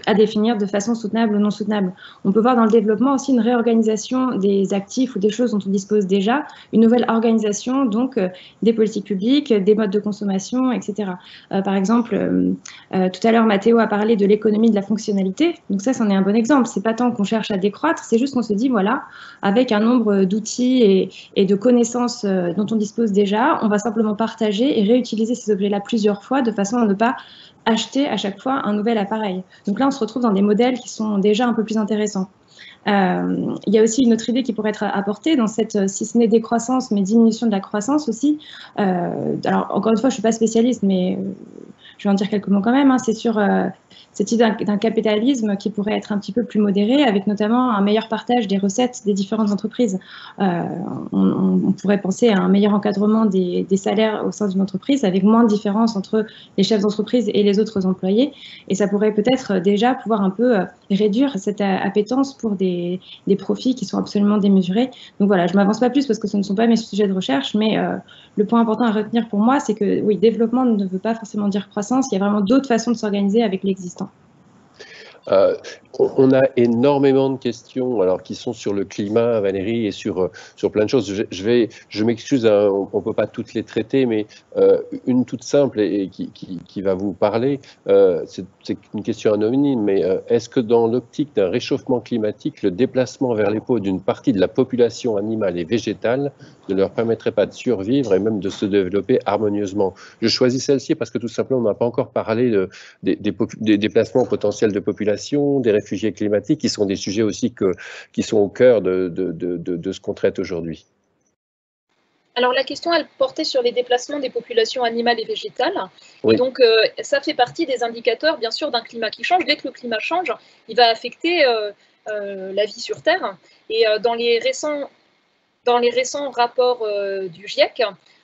à définir de façon soutenable ou non soutenable. On peut voir dans le développement aussi une réorganisation des actifs ou des choses dont on dispose déjà, une nouvelle organisation donc des politiques publiques, des modes de consommation, etc. Par exemple, tout à l'heure Mathéo a parlé de l'économie de la fonctionnalité, donc ça c'en est un bon exemple. C'est pas tant qu'on cherche à décroître, c'est juste qu'on se dit voilà, avec un nombre d'outils et de connaissances dont on dispose déjà, on va simplement partager et réutiliser ces objets-là plusieurs fois de façon à ne pas acheter à chaque fois un nouvel appareil. Donc là, on se retrouve dans des modèles qui sont déjà un peu plus intéressants. Il y a aussi une autre idée qui pourrait être apportée dans cette, si ce n'est décroissance, mais diminution de la croissance aussi. Alors, encore une fois, je ne suis pas spécialiste, mais je vais en dire quelques mots quand même, hein, c'est sur cette idée d'un capitalisme qui pourrait être un petit peu plus modéré, avec notamment un meilleur partage des recettes des différentes entreprises. On pourrait penser à un meilleur encadrement des salaires au sein d'une entreprise, avec moins de différence entre les chefs d'entreprise et les autres employés. Et ça pourrait peut-être déjà pouvoir un peu réduire cette appétence pour des profits qui sont absolument démesurés. Donc voilà, je ne m'avance pas plus parce que ce ne sont pas mes sujets de recherche, mais le point important à retenir pour moi, c'est que oui, développement ne veut pas forcément dire croissance, il y a vraiment d'autres façons de s'organiser avec l'existant.
On a énormément de questions alors, qui sont sur le climat, Valérie, et sur plein de choses. Je m'excuse, hein, on ne peut pas toutes les traiter, mais une toute simple et qui va vous parler, c'est une question anonyme, mais est-ce que dans l'optique d'un réchauffement climatique, le déplacement vers les pôles d'une partie de la population animale et végétale ne leur permettrait pas de survivre et même de se développer harmonieusement? Je choisis celle-ci parce que tout simplement, on n'a pas encore parlé des déplacements potentiels de population, des réfugiés climatiques, qui sont des sujets aussi qui sont au cœur de ce qu'on traite aujourd'hui.
Alors la question, elle portait sur les déplacements des populations animales et végétales.
Oui.
Et donc ça fait partie des indicateurs, bien sûr, d'un climat qui change. Dès que le climat change, il va affecter la vie sur Terre. Et dans les récents rapports du GIEC,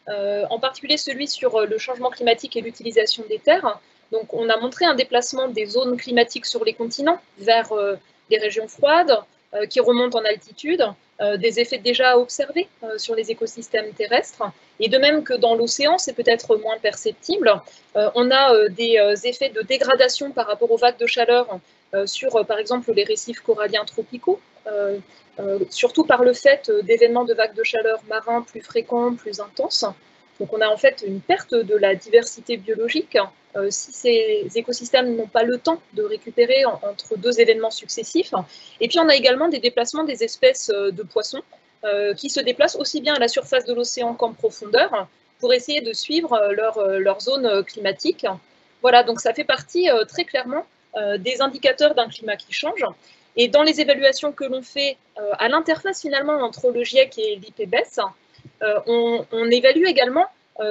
en particulier celui sur le changement climatique et l'utilisation des terres, donc on a montré un déplacement des zones climatiques sur les continents vers des régions froides qui remontent en altitude, des effets déjà observés sur les écosystèmes terrestres. Et de même que dans l'océan, c'est peut-être moins perceptible, on a des effets de dégradation par rapport aux vagues de chaleur sur, par exemple, les récifs coralliens tropicaux, surtout par le fait d'événements de vagues de chaleur marins plus fréquents, plus intenses. Donc on a en fait une perte de la diversité biologique si ces écosystèmes n'ont pas le temps de récupérer entre deux événements successifs. Et puis on a également des déplacements des espèces de poissons qui se déplacent aussi bien à la surface de l'océan qu'en profondeur pour essayer de suivre leur zone climatique. Voilà, donc ça fait partie très clairement des indicateurs d'un climat qui change. Et dans les évaluations que l'on fait à l'interface finalement entre le GIEC et l'IPBES, on évalue également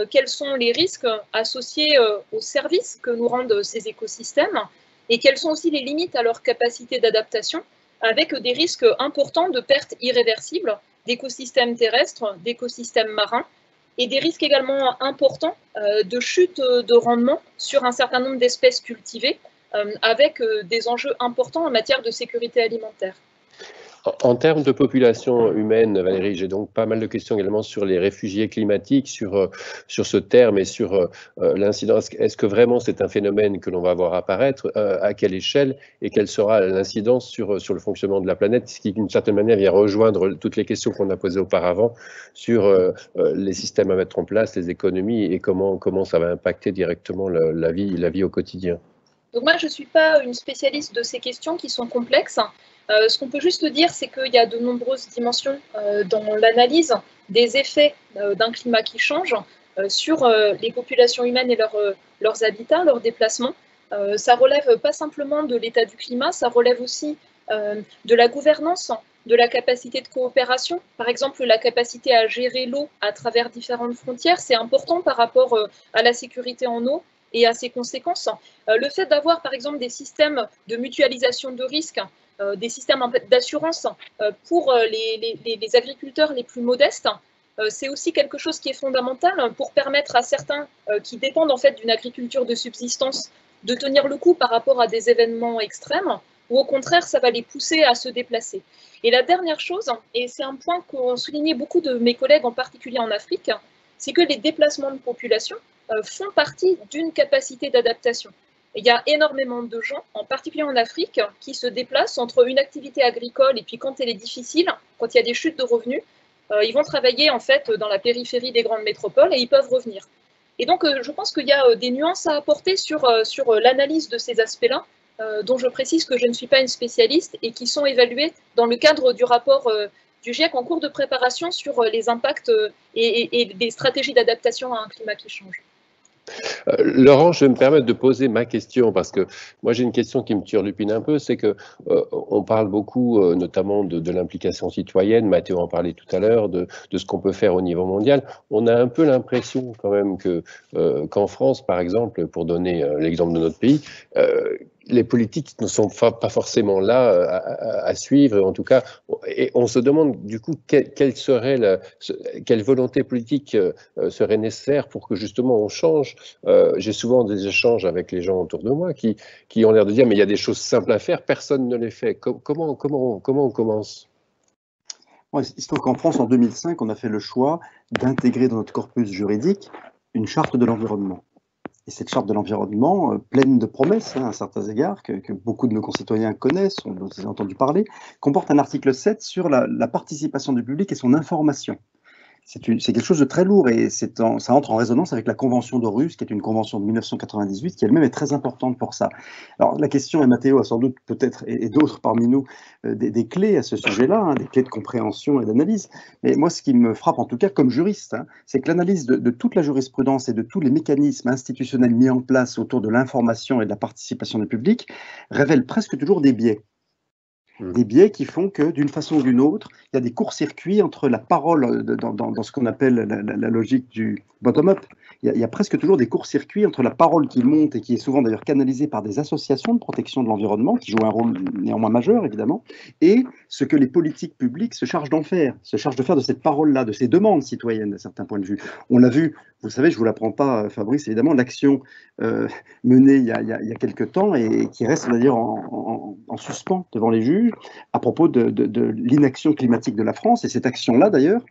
quels sont les risques associés aux services que nous rendent ces écosystèmes et quelles sont aussi les limites à leur capacité d'adaptation, avec des risques importants de pertes irréversibles d'écosystèmes terrestres, d'écosystèmes marins, et des risques également importants de chute de rendement sur un certain nombre d'espèces cultivées, avec des enjeux importants en matière de sécurité alimentaire.
En termes de population humaine, Valérie, j'ai donc pas mal de questions également sur les réfugiés climatiques, sur ce terme et sur l'incidence. Est-ce que vraiment c'est un phénomène que l'on va voir apparaître? À quelle échelle? Et quelle sera l'incidence sur le fonctionnement de la planète? Ce qui, d'une certaine manière, vient rejoindre toutes les questions qu'on a posées auparavant sur les systèmes à mettre en place, les économies et comment ça va impacter directement la vie au quotidien.
Donc moi, je ne suis pas une spécialiste de ces questions qui sont complexes. Ce qu'on peut juste dire, c'est qu'il y a de nombreuses dimensions dans l'analyse des effets d'un climat qui change sur les populations humaines et leurs habitats, leurs déplacements. Ça relève pas simplement de l'état du climat, ça relève aussi de la gouvernance, de la capacité de coopération. Par exemple, la capacité à gérer l'eau à travers différentes frontières, c'est important par rapport à la sécurité en eau et à ses conséquences. Le fait d'avoir, par exemple, des systèmes de mutualisation de risques, des systèmes d'assurance pour les agriculteurs les plus modestes, c'est aussi quelque chose qui est fondamental pour permettre à certains qui dépendent en fait d'une agriculture de subsistance de tenir le coup par rapport à des événements extrêmes, ou au contraire, ça va les pousser à se déplacer. Et la dernière chose, et c'est un point qu'ont souligné beaucoup de mes collègues, en particulier en Afrique, c'est que les déplacements de population font partie d'une capacité d'adaptation. Il y a énormément de gens, en particulier en Afrique, qui se déplacent entre une activité agricole et puis quand elle est difficile, quand il y a des chutes de revenus, ils vont travailler en fait dans la périphérie des grandes métropoles et ils peuvent revenir. Et donc je pense qu'il y a des nuances à apporter sur l'analyse de ces aspects-là, dont je précise que je ne suis pas une spécialiste et qui sont évalués dans le cadre du rapport du GIEC en cours de préparation sur les impacts et des stratégies d'adaptation à un climat qui change.
Laurent, je vais me permettre de poser ma question parce que moi j'ai une question qui me turlupine un peu, c'est que on parle beaucoup notamment de l'implication citoyenne, Mathéo en parlait tout à l'heure, de ce qu'on peut faire au niveau mondial. On a un peu l'impression quand même que qu'en France, par exemple, pour donner l'exemple de notre pays, les politiques ne sont pas forcément là à suivre, en tout cas, et on se demande du coup quelle serait quelle volonté politique serait nécessaire pour que justement on change. J'ai souvent des échanges avec les gens autour de moi qui ont l'air de dire mais il y a des choses simples à faire, personne ne les fait. Comment on commence?
Il se trouve qu'en France, en 2005, on a fait le choix d'intégrer dans notre corpus juridique une charte de l'environnement. Et cette charte de l'environnement, pleine de promesses, à certains égards, que beaucoup de nos concitoyens connaissent, on a entendu parler, comporte un article 7 sur la participation du public et son information. C'est quelque chose de très lourd et ça entre en résonance avec la Convention d'Aarhus, qui est une convention de 1998, qui elle-même est très importante pour ça. Alors la question, et Mathéo a sans doute peut-être, et d'autres parmi nous, des clés à ce sujet-là, des clés de compréhension et d'analyse. Mais moi, ce qui me frappe, en tout cas comme juriste, c'est que l'analyse de toute la jurisprudence et de tous les mécanismes institutionnels mis en place autour de l'information et de la participation du public révèle presque toujours des biais. Des biais qui font que, d'une façon ou d'une autre, il y a des courts-circuits entre la parole dans ce qu'on appelle la logique du bottom-up. Il y a presque toujours des courts-circuits entre la parole qui monte et qui est souvent d'ailleurs canalisée par des associations de protection de l'environnement, qui jouent un rôle néanmoins majeur, évidemment, et ce que les politiques publiques se chargent d'en faire, de cette parole-là, de ces demandes citoyennes, d'un certain point de vue. On l'a vu, vous savez, je ne vous l'apprends pas, Fabrice, évidemment, l'action menée il y a quelques temps et qui reste d'ailleurs en suspens devant les juges à propos de l'inaction climatique de la France. Et cette action-là, d'ailleurs,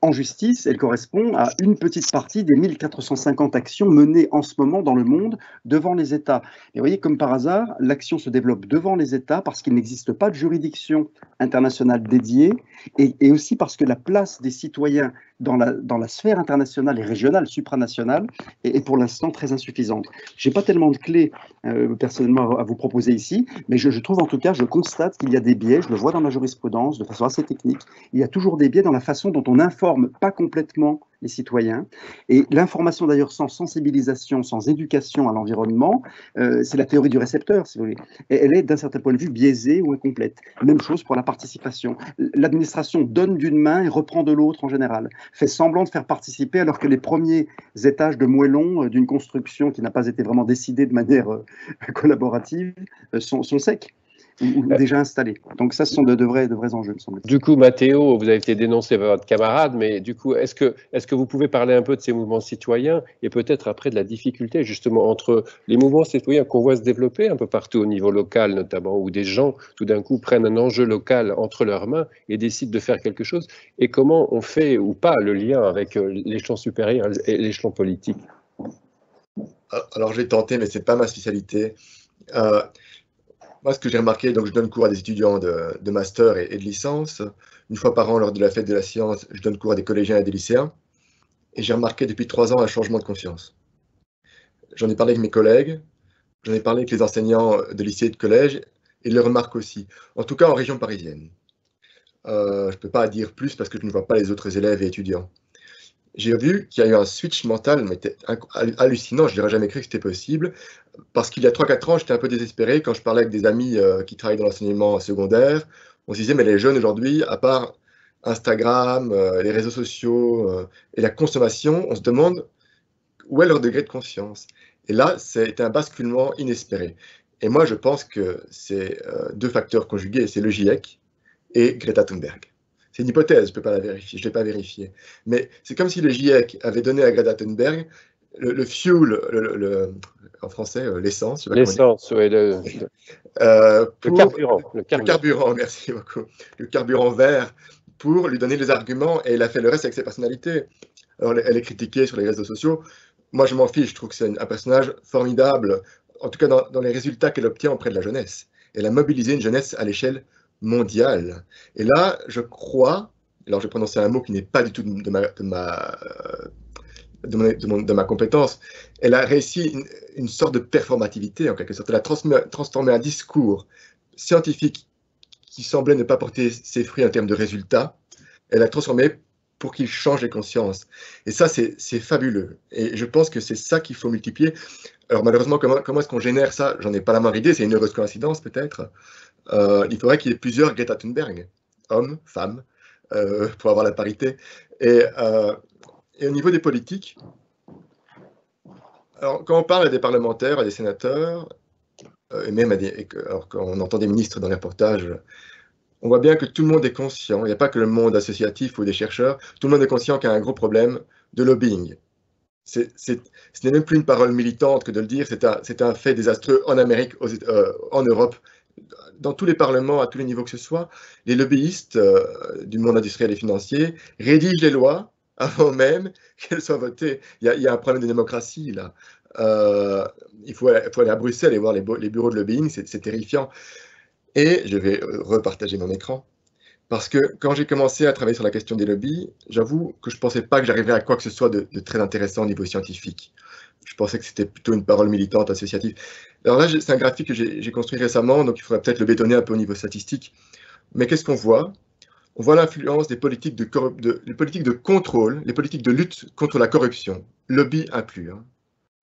en justice, elle correspond à une petite partie des 1450 actions menées en ce moment dans le monde devant les États. Et vous voyez, comme par hasard, l'action se développe devant les États parce qu'il n'existe pas de juridiction internationale dédiée et aussi parce que la place des citoyens dans la sphère internationale et régionale, supranationale, est pour l'instant très insuffisante. Je n'ai pas tellement de clés personnellement à vous proposer ici, mais je trouve en tout cas, je constate qu'il y a des biais, je le vois dans ma jurisprudence de façon assez technique, il y a toujours des biais dans la façon dont on informe pas complètement les citoyens. Et l'information d'ailleurs sans sensibilisation, sans éducation à l'environnement, c'est la théorie du récepteur, si vous voulez. Et elle est d'un certain point de vue biaisée ou incomplète. Même chose pour la participation. L'administration donne d'une main et reprend de l'autre en général, fait semblant de faire participer alors que les premiers étages de moellons d'une construction qui n'a pas été vraiment décidée de manière collaborative sont secs. Ou déjà installés. Donc ça, ce sont de vrais enjeux, me semble-t-il.
Du coup, Mathéo, vous avez été dénoncé par votre camarade, mais du coup, est-ce que vous pouvez parler un peu de ces mouvements citoyens et peut-être après de la difficulté justement entre les mouvements citoyens qu'on voit se développer un peu partout au niveau local notamment, où des gens tout d'un coup prennent un enjeu local entre leurs mains et décident de faire quelque chose, et comment on fait ou pas le lien avec l'échelon supérieur et l'échelon politique?
Alors j'ai tenté, mais ce n'est pas ma spécialité. Moi, ce que j'ai remarqué, donc je donne cours à des étudiants de master et de licence. Une fois par an, lors de la fête de la science, je donne cours à des collégiens et des lycéens. Et j'ai remarqué depuis 3 ans un changement de conscience. J'en ai parlé avec mes collègues, j'en ai parlé avec les enseignants de lycée et de collège, et ils le remarquent aussi, en tout cas en région parisienne. Je ne peux pas dire plus parce que je ne vois pas les autres élèves et étudiants. J'ai vu qu'il y a eu un switch mental, mais hallucinant, je n'aurais jamais cru que c'était possible, parce qu'il y a 3-4 ans, j'étais un peu désespéré quand je parlais avec des amis qui travaillent dans l'enseignement secondaire. On se disait, mais les jeunes aujourd'hui, à part Instagram, les réseaux sociaux et la consommation, on se demande où est leur degré de conscience. Et là, c'était un basculement inespéré. Et moi, je pense que c'est 2 facteurs conjugués, c'est le GIEC et Greta Thunberg. C'est une hypothèse, je ne peux pas la vérifier, je ne l'ai pas vérifiée. Mais c'est comme si le GIEC avait donné à Greta Thunberg le fuel, en français, l'essence.
L'essence, oui. Le carburant.
Le carburant, merci beaucoup. Le carburant vert pour lui donner les arguments, et elle a fait le reste avec ses personnalités. Alors, elle est critiquée sur les réseaux sociaux. Moi, je m'en fiche, je trouve que c'est un personnage formidable, en tout cas dans les résultats qu'elle obtient auprès de la jeunesse. Elle a mobilisé une jeunesse à l'échelle mondiale. Et là, je crois, alors je vais prononcer un mot qui n'est pas du tout de ma compétence, elle a réussi une sorte de performativité, en quelque sorte. Elle a transformé un discours scientifique qui semblait ne pas porter ses fruits en termes de résultats, elle a transformé pour qu'ils changent les consciences. Et ça, c'est fabuleux. Et je pense que c'est ça qu'il faut multiplier. Alors malheureusement, comment est-ce qu'on génère ça? J'en ai pas la moindre idée, c'est une heureuse coïncidence peut-être. Il faudrait qu'il y ait plusieurs Greta Thunberg, hommes, femmes, pour avoir la parité. Et au niveau des politiques, alors, quand on parle à des parlementaires, à des sénateurs, et même alors, quand on entend des ministres dans les reportages, on voit bien que tout le monde est conscient, il n'y a pas que le monde associatif ou des chercheurs, tout le monde est conscient qu'il y a un gros problème de lobbying. Ce n'est même plus une parole militante que de le dire, c'est un fait désastreux en Amérique, en Europe, dans tous les parlements, à tous les niveaux que ce soit. Les lobbyistes du monde industriel et financier rédigent les lois avant même qu'elles soient votées. Il y a un problème de démocratie, là. Il faut aller à Bruxelles et voir les bureaux de lobbying, c'est terrifiant. Et je vais repartager mon écran. Parce que quand j'ai commencé à travailler sur la question des lobbies, j'avoue que je ne pensais pas que j'arriverais à quoi que ce soit de très intéressant au niveau scientifique. Je pensais que c'était plutôt une parole militante, associative. Alors là, c'est un graphique que j'ai construit récemment, donc il faudrait peut-être le bétonner un peu au niveau statistique. Mais qu'est-ce qu'on voit? On voit l'influence des politiques les politiques de contrôle, les politiques de lutte contre la corruption, lobby inclus. Hein.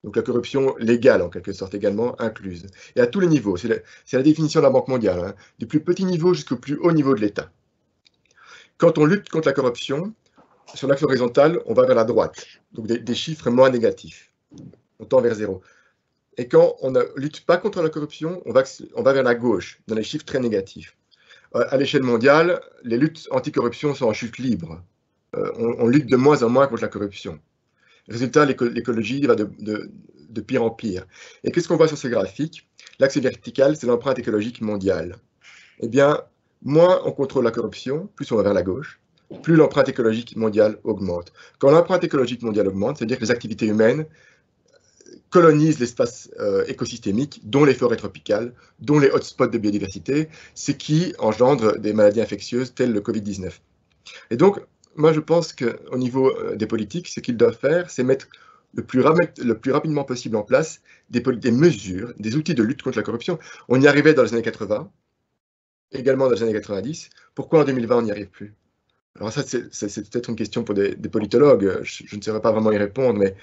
Donc la corruption légale, en quelque sorte, également incluse. Et à tous les niveaux, c'est la définition de la Banque mondiale, hein, du plus petit niveau jusqu'au plus haut niveau de l'État. Quand on lutte contre la corruption, sur l'axe horizontal, on va vers la droite, donc des chiffres moins négatifs. On tend vers 0. Et quand on ne lutte pas contre la corruption, on va vers la gauche, dans les chiffres très négatifs. À l'échelle mondiale, les luttes anticorruption sont en chute libre. On lutte de moins en moins contre la corruption. Résultat, l'écologie va de pire en pire. Et qu'est-ce qu'on voit sur ce graphique? L'axe vertical, c'est l'empreinte écologique mondiale. Eh bien, moins on contrôle la corruption, plus on va vers la gauche, plus l'empreinte écologique mondiale augmente. Quand l'empreinte écologique mondiale augmente, c'est-à-dire que les activités humaines colonisent l'espace écosystémique, dont les forêts tropicales, dont les hotspots de biodiversité, ce qui engendre des maladies infectieuses telles le Covid-19. Et donc, moi je pense qu'au niveau des politiques, ce qu'ils doivent faire, c'est mettre le plus rapidement possible en place des mesures, des outils de lutte contre la corruption. On y arrivait dans les années 80, également dans les années 90. Pourquoi en 2020 on n'y arrive plus? Alors ça, c'est peut-être une question pour des politologues, je ne saurais pas vraiment y répondre, mais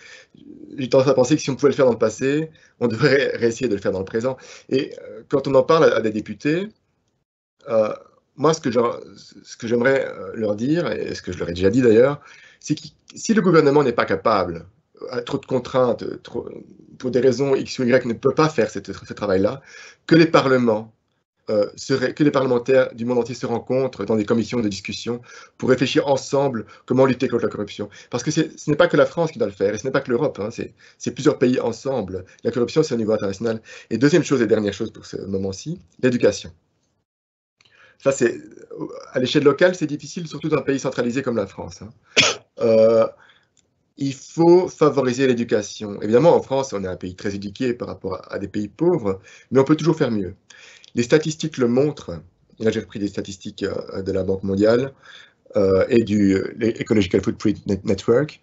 j'ai tendance à penser que si on pouvait le faire dans le passé, on devrait réessayer de le faire dans le présent. Et quand on en parle à des députés, moi, ce que j'aimerais leur dire, et ce que je leur ai déjà dit d'ailleurs, c'est que si le gouvernement n'est pas capable, a trop de contraintes, pour des raisons X ou Y, ne peut pas faire ce travail-là, que les parlementaires du monde entier se rencontrent dans des commissions de discussion pour réfléchir ensemble comment lutter contre la corruption. Parce que ce n'est pas que la France qui doit le faire, et ce n'est pas que l'Europe, hein, c'est plusieurs pays ensemble. La corruption, c'est au niveau international. Et deuxième chose et dernière chose pour ce moment-ci, l'éducation. Ça, à l'échelle locale, c'est difficile, surtout dans un pays centralisé comme la France. Hein. Il faut favoriser l'éducation. Évidemment, en France, on est un pays très éduqué par rapport à des pays pauvres, mais on peut toujours faire mieux. Les statistiques le montrent. Et là, j'ai repris des statistiques de la Banque mondiale et du Ecological Footprint Network.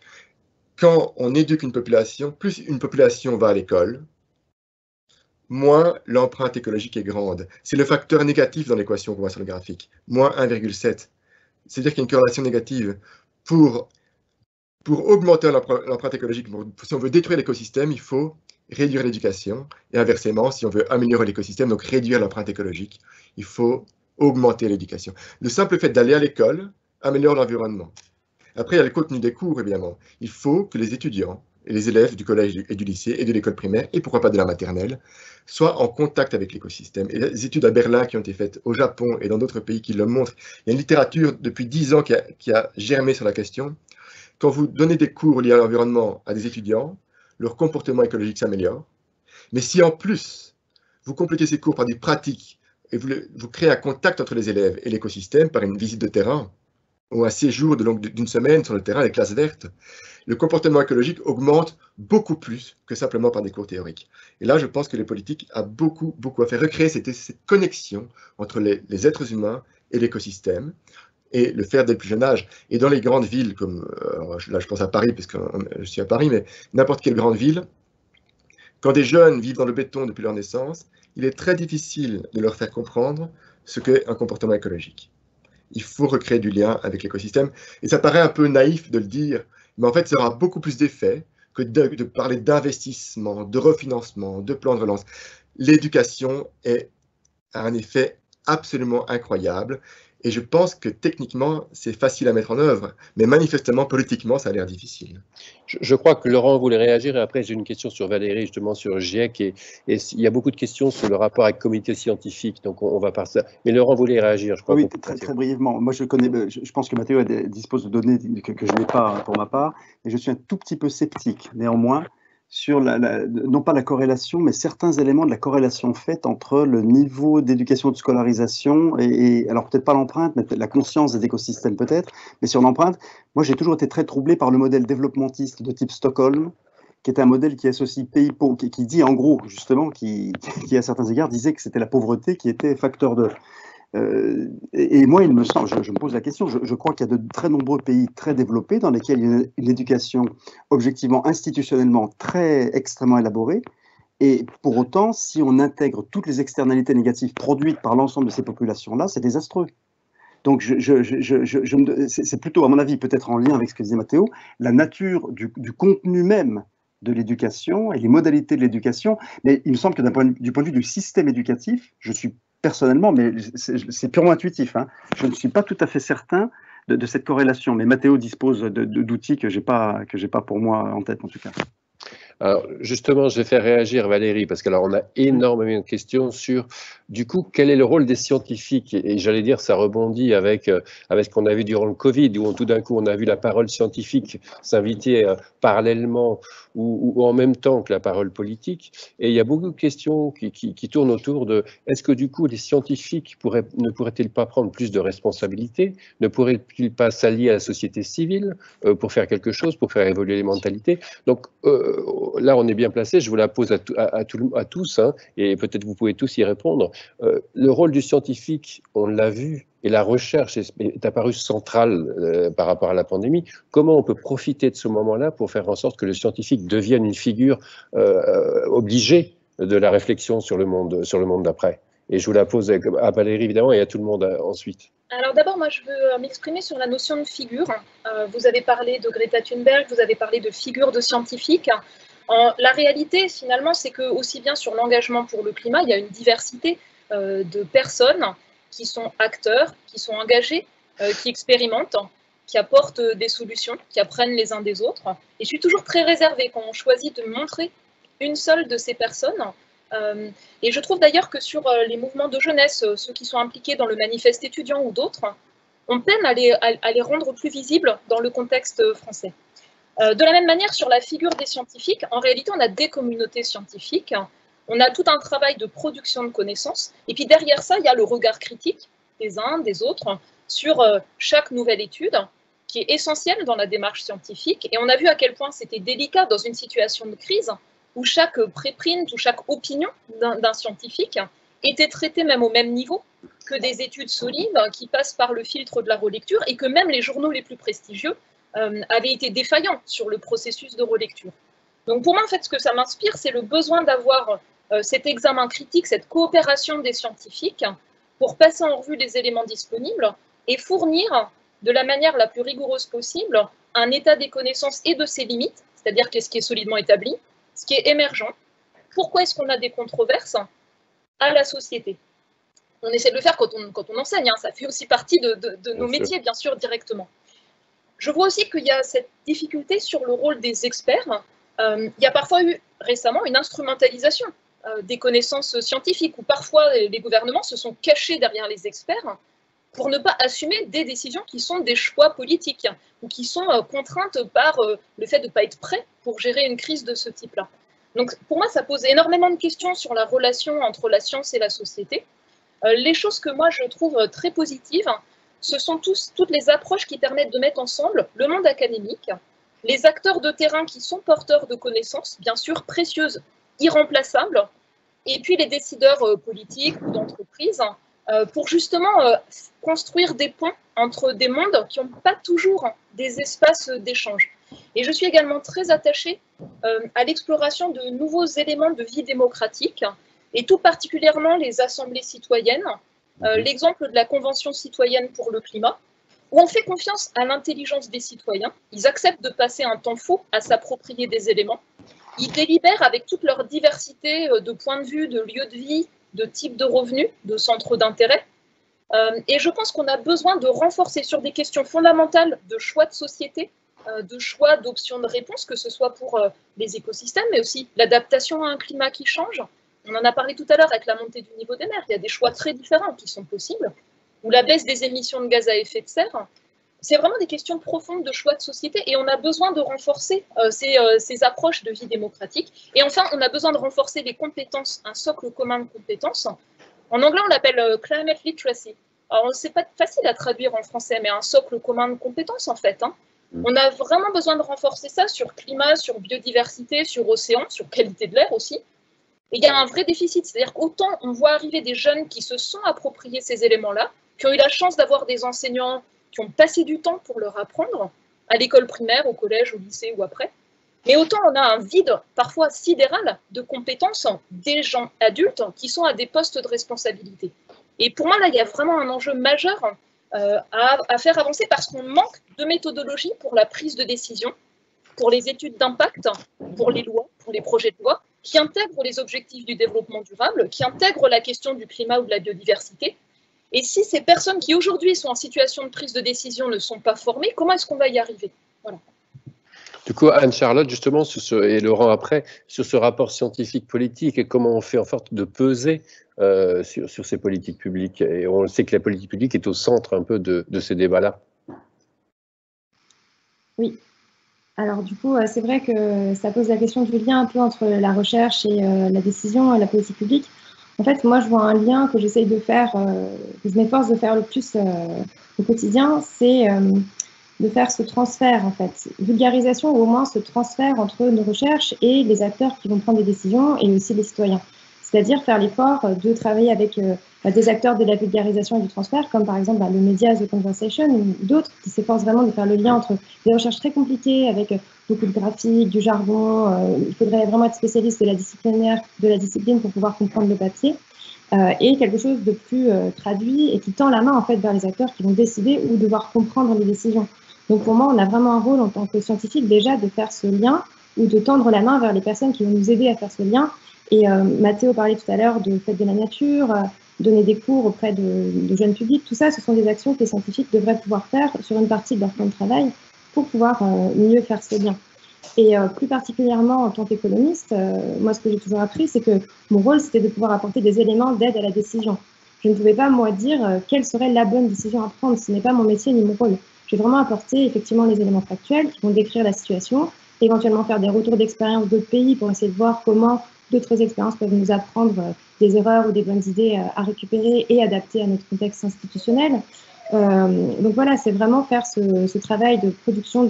Quand on éduque une population, plus une population va à l'école, moins l'empreinte écologique est grande. C'est le facteur négatif dans l'équation qu'on voit sur le graphique, moins 1,7. C'est-à-dire qu'il y a une corrélation négative. Pour augmenter l'empreinte écologique, si on veut détruire l'écosystème, il faut réduire l'éducation. Et inversement, si on veut améliorer l'écosystème, donc réduire l'empreinte écologique, il faut augmenter l'éducation. Le simple fait d'aller à l'école améliore l'environnement. Après, il y a le contenu des cours, évidemment. Il faut que les étudiants et les élèves du collège et du lycée et de l'école primaire, et pourquoi pas de la maternelle, soient en contact avec l'écosystème. Et les études à Berlin qui ont été faites au Japon et dans d'autres pays qui le montrent, il y a une littérature depuis 10 ans qui a germé sur la question. Quand vous donnez des cours liés à l'environnement à des étudiants, leur comportement écologique s'améliore. Mais si en plus, vous complétez ces cours par des pratiques et vous créez un contact entre les élèves et l'écosystème par une visite de terrain ou un séjour d'une semaine sur le terrain, les classes vertes, le comportement écologique augmente beaucoup plus que simplement par des cours théoriques. Et là, je pense que les politiques ont beaucoup à faire, recréer cette connexion entre les êtres humains et l'écosystème, et le faire dès le plus jeune âge. Et dans les grandes villes, comme là je pense à Paris, parce que je suis à Paris, mais n'importe quelle grande ville, quand des jeunes vivent dans le béton depuis leur naissance, il est très difficile de leur faire comprendre ce qu'est un comportement écologique. il faut recréer du lien avec l'écosystème. Et ça paraît un peu naïf de le dire, mais en fait, ça aura beaucoup plus d'effet que de parler d'investissement, de refinancement, de plan de relance. L'éducation a un effet absolument incroyable. Et je pense que techniquement, c'est facile à mettre en œuvre, mais manifestement, politiquement, ça a l'air difficile.
Je crois que Laurent voulait réagir, et après j'ai une question sur Valérie, justement sur le GIEC, et il y a beaucoup de questions sur le rapport avec le comité scientifique, donc on va par ça. Mais Laurent voulait réagir, je crois.
Oui, très brièvement. Moi, je pense que Mathéo dispose de données que je n'ai pas pour ma part, et je suis un tout petit peu sceptique, néanmoins, sur non pas la corrélation, mais certains éléments de la corrélation faite entre le niveau d'éducation de scolarisation et alors peut-être pas l'empreinte, mais la conscience des écosystèmes peut-être, mais sur l'empreinte, moi j'ai toujours été très troublé par le modèle développementiste de type Stockholm, qui est un modèle qui associe pays pauvres, qui dit en gros justement, qui à certains égards disait que c'était la pauvreté qui était facteur de... et moi, il me semble, je me pose la question, je crois qu'il y a de très nombreux pays très développés dans lesquels il y a une éducation objectivement, institutionnellement extrêmement élaborée. Et pour autant, si on intègre toutes les externalités négatives produites par l'ensemble de ces populations-là, c'est désastreux. Donc, c'est plutôt, à mon avis, peut-être en lien avec ce que disait Mathéo, la nature du contenu même de l'éducation et les modalités de l'éducation. Mais il me semble que du point de vue du système éducatif, je suis personnellement, mais c'est purement intuitif, hein, je ne suis pas tout à fait certain de cette corrélation. Mais Mathéo dispose d'outils que j'ai pas pour moi en tête, en tout cas.
Alors, justement, je vais faire réagir Valérie, parce que alors on a énormément de questions sur, du coup, quel est le rôle des scientifiques? Et j'allais dire, ça rebondit avec ce qu'on a vu durant le Covid, où tout d'un coup, on a vu la parole scientifique s'inviter parallèlement ou en même temps que la parole politique. Et il y a beaucoup de questions qui tournent autour de, est-ce que du coup, les scientifiques ne pourraient-ils pas prendre plus de responsabilités? Ne pourraient-ils pas s'allier à la société civile pour faire quelque chose, pour faire évoluer les mentalités? Donc, là, on est bien placé. Je vous la pose à tous, hein, et peut-être vous pouvez tous y répondre. Le rôle du scientifique, on l'a vu, et la recherche est apparue centrale par rapport à la pandémie. Comment on peut profiter de ce moment-là pour faire en sorte que le scientifique devienne une figure obligée de la réflexion sur le monde d'après? Et je vous la pose à Valérie, évidemment, et à tout le monde ensuite.
Alors d'abord, moi, je veux m'exprimer sur la notion de figure. Vous avez parlé de Greta Thunberg, vous avez parlé de figure de scientifique. La réalité, finalement, c'est que aussi bien sur l'engagement pour le climat, il y a une diversité de personnes qui sont acteurs, qui sont engagés, qui expérimentent, qui apportent des solutions, qui apprennent les uns des autres. Et je suis toujours très réservée quand on choisit de montrer une seule de ces personnes. Et je trouve d'ailleurs que sur les mouvements de jeunesse, ceux qui sont impliqués dans le manifeste étudiant ou d'autres, on peine à les rendre plus visibles dans le contexte français. De la même manière, sur la figure des scientifiques, en réalité, on a des communautés scientifiques, on a tout un travail de production de connaissances, et puis derrière ça, il y a le regard critique des uns, des autres, sur chaque nouvelle étude, qui est essentielle dans la démarche scientifique, et on a vu à quel point c'était délicat dans une situation de crise, où chaque préprint ou chaque opinion d'un scientifique était traitée même au même niveau que des études solides qui passent par le filtre de la relecture, et que même les journaux les plus prestigieux avaient été défaillants sur le processus de relecture. Donc pour moi, en fait, ce que ça m'inspire, c'est le besoin d'avoir cet examen critique, cette coopération des scientifiques pour passer en revue les éléments disponibles et fournir de la manière la plus rigoureuse possible un état des connaissances et de ses limites, c'est-à-dire qu'est-ce qui est solidement établi, ce qui est émergent, pourquoi est-ce qu'on a des controverses à la société. On essaie de le faire quand on enseigne, hein, ça fait aussi partie de nos métiers, bien sûr, directement. Je vois aussi qu'il y a cette difficulté sur le rôle des experts. Il y a parfois eu récemment une instrumentalisation des connaissances scientifiques, où parfois les gouvernements se sont cachés derrière les experts pour ne pas assumer des décisions qui sont des choix politiques ou qui sont contraintes par le fait de ne pas être prêt pour gérer une crise de ce type-là. Donc pour moi, ça pose énormément de questions sur la relation entre la science et la société. Les choses que moi je trouve très positives, ce sont toutes les approches qui permettent de mettre ensemble le monde académique, les acteurs de terrain qui sont porteurs de connaissances, bien sûr précieuses, irremplaçables, et puis les décideurs politiques ou d'entreprise, pour justement construire des ponts entre des mondes qui n'ont pas toujours des espaces d'échange. Et je suis également très attachée à l'exploration de nouveaux éléments de vie démocratique, et tout particulièrement les assemblées citoyennes, l'exemple de la Convention citoyenne pour le climat, où on fait confiance à l'intelligence des citoyens, ils acceptent de passer un temps fou à s'approprier des éléments, ils délibèrent avec toute leur diversité de points de vue, de lieux de vie, de types de revenus, de centres d'intérêt. Et je pense qu'on a besoin de renforcer sur des questions fondamentales de choix de société, de choix d'options de réponse, que ce soit pour les écosystèmes, mais aussi l'adaptation à un climat qui change. On en a parlé tout à l'heure avec la montée du niveau des mers. Il y a des choix très différents qui sont possibles, ou la baisse des émissions de gaz à effet de serre. C'est vraiment des questions profondes de choix de société et on a besoin de renforcer ces approches de vie démocratique. Et enfin, on a besoin de renforcer les compétences, un socle commun de compétences. En anglais, on l'appelle climate literacy. Alors, c'est pas facile à traduire en français, mais un socle commun de compétences, en fait. On a vraiment besoin de renforcer ça sur climat, sur biodiversité, sur océan, sur qualité de l'air aussi. Et il y a un vrai déficit, c'est-à-dire qu'autant on voit arriver des jeunes qui se sont appropriés ces éléments-là, qui ont eu la chance d'avoir des enseignants qui ont passé du temps pour leur apprendre, à l'école primaire, au collège, au lycée ou après. Mais autant on a un vide, parfois sidéral, de compétences des gens adultes qui sont à des postes de responsabilité. Et pour moi, là, il y a vraiment un enjeu majeur à faire avancer parce qu'on manque de méthodologie pour la prise de décision, pour les études d'impact, pour les lois, pour les projets de loi, qui intègrent les objectifs du développement durable, qui intègrent la question du climat ou de la biodiversité. Et si ces personnes qui aujourd'hui sont en situation de prise de décision ne sont pas formées, comment est-ce qu'on va y arriver? Voilà.
Du coup, Anne-Charlotte, justement, et Laurent après, sur ce rapport scientifique-politique et comment on fait en sorte de peser sur ces politiques publiques. Et on sait que la politique publique est au centre un peu de ces débats-là.
Oui. Alors du coup, c'est vrai que ça pose la question du lien un peu entre la recherche et la décision et la politique publique. En fait, moi, je vois un lien que j'essaye de faire, que je m'efforce de faire le plus au quotidien, c'est de faire ce transfert, en fait, vulgarisation ou au moins ce transfert entre nos recherches et les acteurs qui vont prendre des décisions et aussi les citoyens. C'est-à-dire faire l'effort de travailler avec des acteurs de la vulgarisation et du transfert, comme par exemple le média The Conversation ou d'autres qui s'efforcent vraiment de faire le lien entre des recherches très compliquées avec beaucoup de graphiques, du jargon. Il faudrait vraiment être spécialiste de la discipline pour pouvoir comprendre le papier. Et quelque chose de plus traduit et qui tend la main en fait vers les acteurs qui vont décider ou devoir comprendre les décisions. Donc pour moi, on a vraiment un rôle en tant que scientifique déjà de faire ce lien ou de tendre la main vers les personnes qui vont nous aider à faire ce lien. Et Mathéo parlait tout à l'heure de Fête de la Nature, donner des cours auprès de jeunes publics. Tout ça, ce sont des actions que les scientifiques devraient pouvoir faire sur une partie de leur plan de travail pour pouvoir mieux faire ce lien. Et plus particulièrement en tant qu'économiste, moi ce que j'ai toujours appris, c'est que mon rôle c'était de pouvoir apporter des éléments d'aide à la décision. Je ne pouvais pas moi dire quelle serait la bonne décision à prendre, ce n'est pas mon métier ni mon rôle. J'ai vraiment apporté effectivement les éléments factuels qui vont décrire la situation, éventuellement faire des retours d'expérience d'autres pays pour essayer de voir comment d'autres expériences peuvent nous apprendre des erreurs ou des bonnes idées à récupérer et adapter à notre contexte institutionnel. Donc voilà, c'est vraiment faire ce travail de production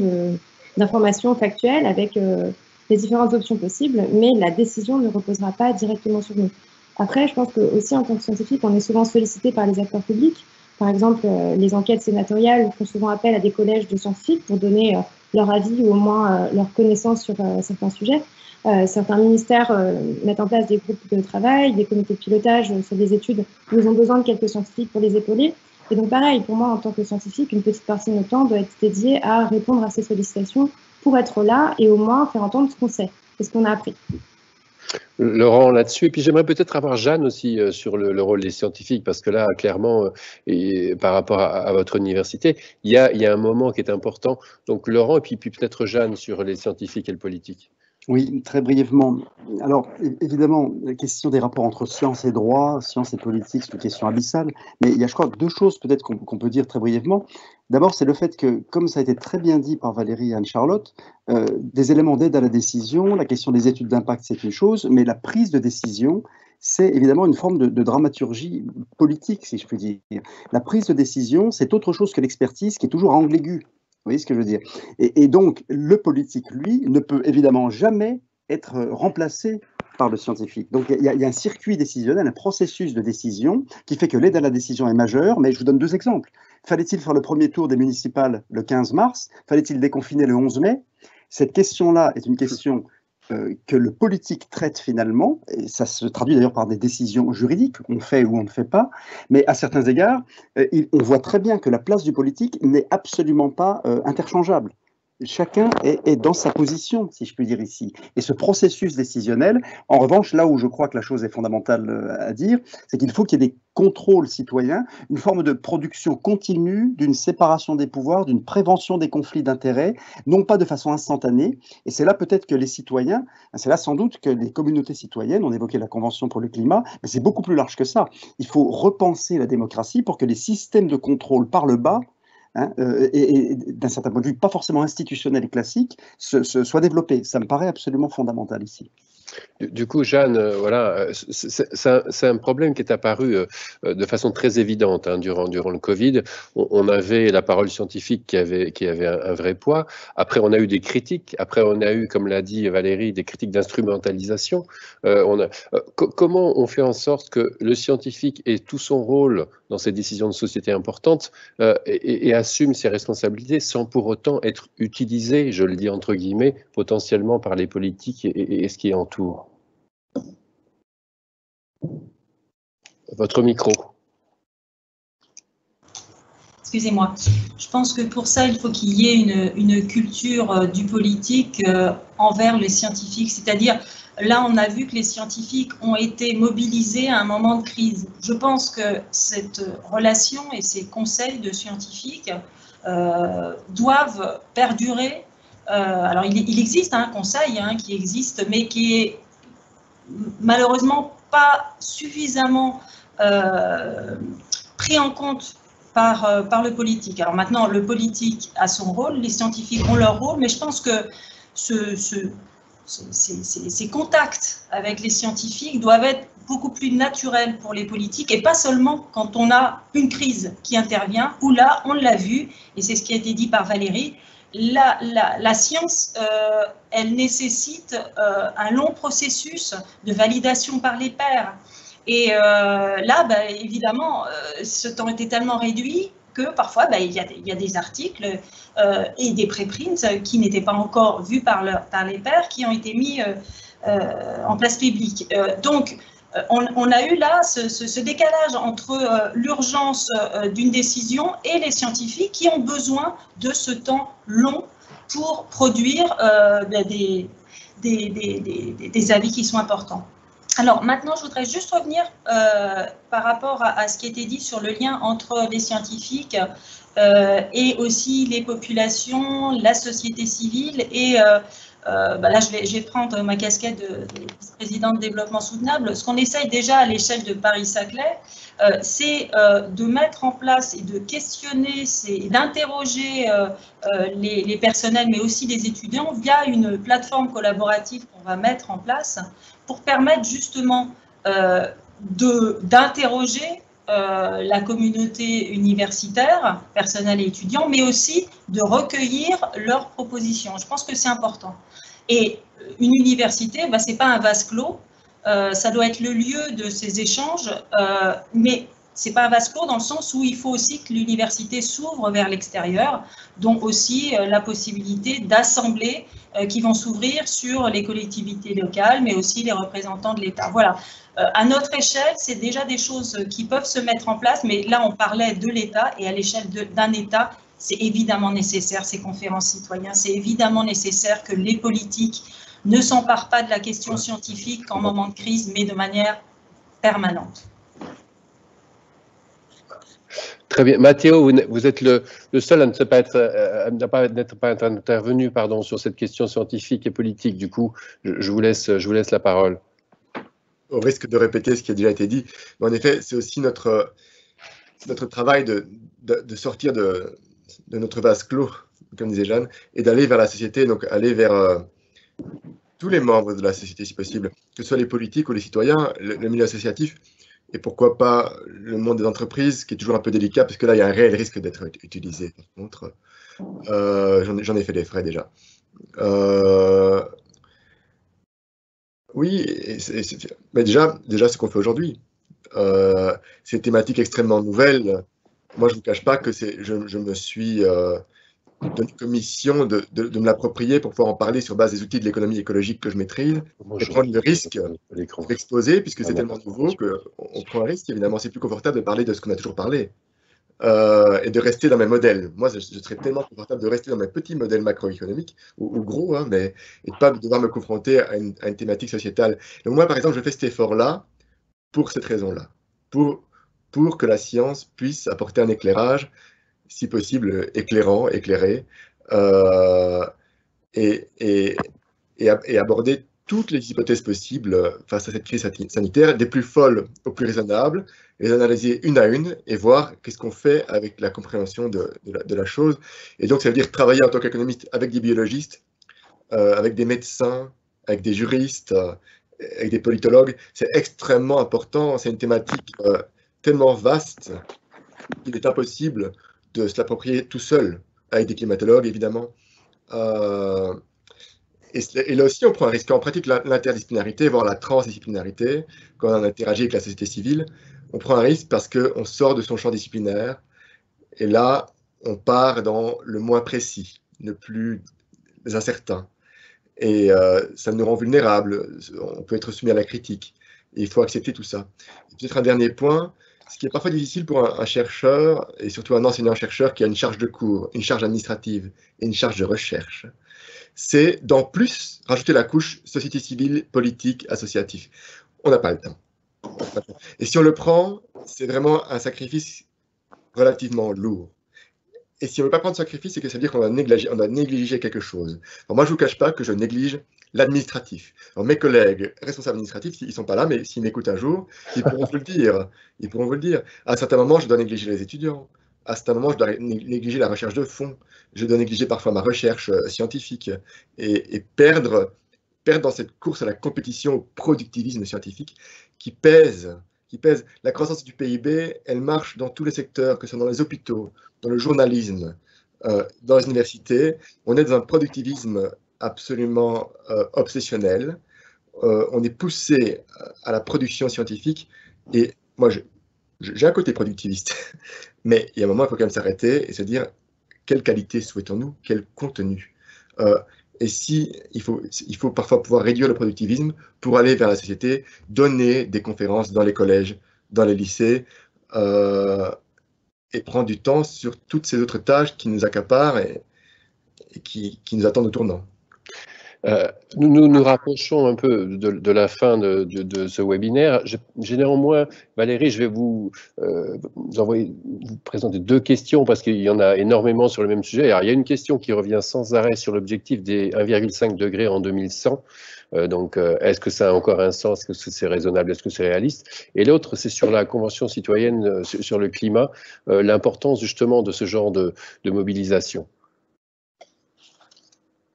d'informations factuelles avec les différentes options possibles, mais la décision ne reposera pas directement sur nous. Après, je pense que aussi en tant que scientifique, on est souvent sollicité par les acteurs publics. Par exemple, les enquêtes sénatoriales font souvent appel à des collèges de scientifiques pour donner leur avis ou au moins leur connaissance sur certains sujets. Certains ministères mettent en place des groupes de travail, des comités de pilotage sur des études où ils ont besoin de quelques scientifiques pour les épauler. Et donc pareil, pour moi, en tant que scientifique, une petite partie de notre temps doit être dédiée à répondre à ces sollicitations pour être là et au moins faire entendre ce qu'on sait et ce qu'on a appris.
Laurent, là-dessus, et puis j'aimerais peut-être avoir Jeanne aussi sur le rôle des scientifiques, parce que là, clairement, et par rapport à votre université, il y a un moment qui est important. Donc Laurent, et puis peut-être Jeanne sur les scientifiques et le politique.
Oui, très brièvement. Alors, évidemment, la question des rapports entre science et droit, science et politique, c'est une question abyssale. Mais il y a, je crois, deux choses peut-être qu'on peut dire très brièvement. D'abord, c'est le fait que, comme ça a été très bien dit par Valérie et Anne-Charlotte, des éléments d'aide à la décision, la question des études d'impact, c'est une chose, mais la prise de décision, c'est évidemment une forme de dramaturgie politique, si je puis dire. La prise de décision, c'est autre chose que l'expertise qui est toujours à angle aigu. Vous voyez ce que je veux dire? Et donc, le politique, lui, ne peut évidemment jamais être remplacé par le scientifique. Donc, il y a un circuit décisionnel, un processus de décision qui fait que l'aide à la décision est majeure. Mais je vous donne deux exemples. Fallait-il faire le premier tour des municipales le 15 mars? Fallait-il déconfiner le 11 mai? Cette question-là est une question que le politique traite finalement, et ça se traduit d'ailleurs par des décisions juridiques, on fait ou on ne fait pas, mais à certains égards, on voit très bien que la place du politique n'est absolument pas interchangeable. Chacun est dans sa position, si je puis dire ici. Et ce processus décisionnel, en revanche, là où je crois que la chose est fondamentale à dire, c'est qu'il faut qu'il y ait des contrôles citoyens, une forme de production continue, d'une séparation des pouvoirs, d'une prévention des conflits d'intérêts, non pas de façon instantanée. Et c'est là peut-être que les citoyens, c'est là sans doute que les communautés citoyennes, on évoquait la Convention pour le climat, mais c'est beaucoup plus large que ça. Il faut repenser la démocratie pour que les systèmes de contrôle par le bas, et d'un certain point de vue pas forcément institutionnel et classique, soit développé. Ça me paraît absolument fondamental ici.
Du coup, Jeanne, voilà, c'est un problème qui est apparu de façon très évidente durant le Covid. On avait la parole scientifique qui avait un vrai poids. Après, on a eu des critiques. Après, on a eu, comme l'a dit Valérie, des critiques d'instrumentalisation. Comment on fait en sorte que le scientifique ait tout son rôle dans ces décisions de société importantes et assume ses responsabilités sans pour autant être utilisé, je le dis entre guillemets, potentiellement par les politiques et ce qui entoure? Votre micro.
Excusez-moi. Je pense que pour ça, il faut qu'il y ait une culture du politique envers les scientifiques. C'est-à-dire, là, on a vu que les scientifiques ont été mobilisés à un moment de crise. Je pense que cette relation et ces conseils de scientifiques doivent perdurer. Alors, il existe un conseil qui existe, mais qui est malheureusement pas suffisamment pris en compte par le politique. Alors maintenant, le politique a son rôle, les scientifiques ont leur rôle, mais je pense que ces contacts avec les scientifiques doivent être beaucoup plus naturels pour les politiques et pas seulement quand on a une crise qui intervient, où là, on l'a vu, et c'est ce qui a été dit par Valérie, la science, elle nécessite un long processus de validation par les pairs. Et là, évidemment, ce temps était tellement réduit que parfois, il y a des articles et des préprints qui n'étaient pas encore vus par les pairs, qui ont été mis en place publique. Donc, on a eu là ce décalage entre l'urgence d'une décision et les scientifiques qui ont besoin de ce temps long pour produire des avis qui sont importants. Alors maintenant, je voudrais juste revenir par rapport à ce qui a été dit sur le lien entre les scientifiques et aussi les populations, la société civile et là, je vais prendre ma casquette de vice-présidente de développement soutenable. Ce qu'on essaye déjà à l'échelle de Paris-Saclay, c'est de mettre en place et de questionner, d'interroger les personnels, mais aussi les étudiants via une plateforme collaborative qu'on va mettre en place pour permettre justement d'interroger la communauté universitaire, personnel et étudiant, mais aussi de recueillir leurs propositions. Je pense que c'est important. Et une université, ce n'est pas un vase clos, ça doit être le lieu de ces échanges, mais ce n'est pas un vase clos dans le sens où il faut aussi que l'université s'ouvre vers l'extérieur, donc aussi la possibilité d'assembler qui vont s'ouvrir sur les collectivités locales, mais aussi les représentants de l'État. Voilà. À notre échelle, c'est déjà des choses qui peuvent se mettre en place, mais là, on parlait de l'État, et à l'échelle d'un État, c'est évidemment nécessaire, ces conférences citoyennes, c'est évidemment nécessaire que les politiques ne s'emparent pas de la question scientifique en moment de crise, mais de manière permanente.
Très bien. Matteo, vous êtes le seul à ne pas être intervenu sur cette question scientifique et politique. Du coup, je vous laisse la parole.
Au risque de répéter ce qui a déjà été dit, mais en effet, c'est aussi notre travail de sortir de notre vase clos, comme disait Jeanne, et d'aller vers la société, donc aller vers tous les membres de la société si possible, que ce soit les politiques ou les citoyens, le milieu associatif, et pourquoi pas le monde des entreprises, qui est toujours un peu délicat, parce que là, il y a un réel risque d'être utilisé. Par contre, j'en ai fait des frais déjà. Oui, mais déjà ce qu'on fait aujourd'hui, c'est une thématique extrêmement nouvelle. Moi, je ne vous cache pas que je me suis donné comme mission de me l'approprier pour pouvoir en parler sur base des outils de l'économie écologique que je maîtrise, et prendre le risque d'exposer, puisque c'est tellement nouveau qu'on prend un risque. Évidemment, c'est plus confortable de parler de ce qu'on a toujours parlé. Et de rester dans mes modèles. Moi, je serais tellement confortable de rester dans mes petits modèles macroéconomiques, ou gros, hein, et de ne pas devoir me confronter à une thématique sociétale. Donc moi, par exemple, je fais cet effort-là pour cette raison-là, pour que la science puisse apporter un éclairage, si possible éclairant, éclairé, et aborder toutes les hypothèses possibles face à cette crise sanitaire, des plus folles aux plus raisonnables, les analyser une à une et voir qu'est-ce qu'on fait avec la compréhension de la chose. Et donc, ça veut dire travailler en tant qu'économiste avec des biologistes, avec des médecins, avec des juristes, avec des politologues. C'est extrêmement important. C'est une thématique tellement vaste qu'il est impossible de se l'approprier tout seul, avec des climatologues, évidemment. Et là aussi, on prend un risque. On pratique l'interdisciplinarité, voire la transdisciplinarité, quand on interagit avec la société civile. On prend un risque parce qu'on sort de son champ disciplinaire. Et là, on part dans le moins précis, le plus incertain. Et ça nous rend vulnérables. On peut être soumis à la critique. Et il faut accepter tout ça. Peut-être un dernier point. Ce qui est parfois difficile pour un chercheur, et surtout un enseignant-chercheur qui a une charge de cours, une charge administrative et une charge de recherche, c'est d'en plus rajouter la couche société civile, politique, associative. On n'a pas le temps. Et si on le prend, c'est vraiment un sacrifice relativement lourd. Et si on ne veut pas prendre de sacrifice, c'est que ça veut dire qu'on doit négliger quelque chose. Alors moi, je ne vous cache pas que je néglige l'administratif. Mes collègues responsables administratifs, ils ne sont pas là, mais s'ils m'écoutent un jour, ils pourront vous le dire. Ils pourront vous le dire. À un certain moment, je dois négliger les étudiants. À un certain moment, je dois négliger la recherche de fond. Je dois négliger parfois ma recherche scientifique et perdre dans cette course à la compétition, au productivisme scientifique qui pèse. La croissance du PIB, elle marche dans tous les secteurs, que ce soit dans les hôpitaux, dans le journalisme, dans les universités. On est dans un productivisme absolument obsessionnel. On est poussé à la production scientifique. Et moi, j'ai un côté productiviste, mais il y a un moment, il faut quand même s'arrêter et se dire quelle qualité souhaitons-nous, quel contenu. Et il faut parfois pouvoir réduire le productivisme pour aller vers la société, donner des conférences dans les collèges, dans les lycées, et prendre du temps sur toutes ces autres tâches qui nous accaparent et qui nous attendent au tournant.
Nous nous rapprochons un peu de la fin de ce webinaire. J'ai néanmoins, Valérie, je vais vous présenter deux questions parce qu'il y en a énormément sur le même sujet. Alors, il y a une question qui revient sans arrêt sur l'objectif des 1,5 degrés en 2100. Donc, est-ce que ça a encore un sens? Est-ce que c'est raisonnable? Est-ce que c'est réaliste? Et l'autre, c'est sur la Convention citoyenne sur le climat, l'importance justement de ce genre de mobilisation.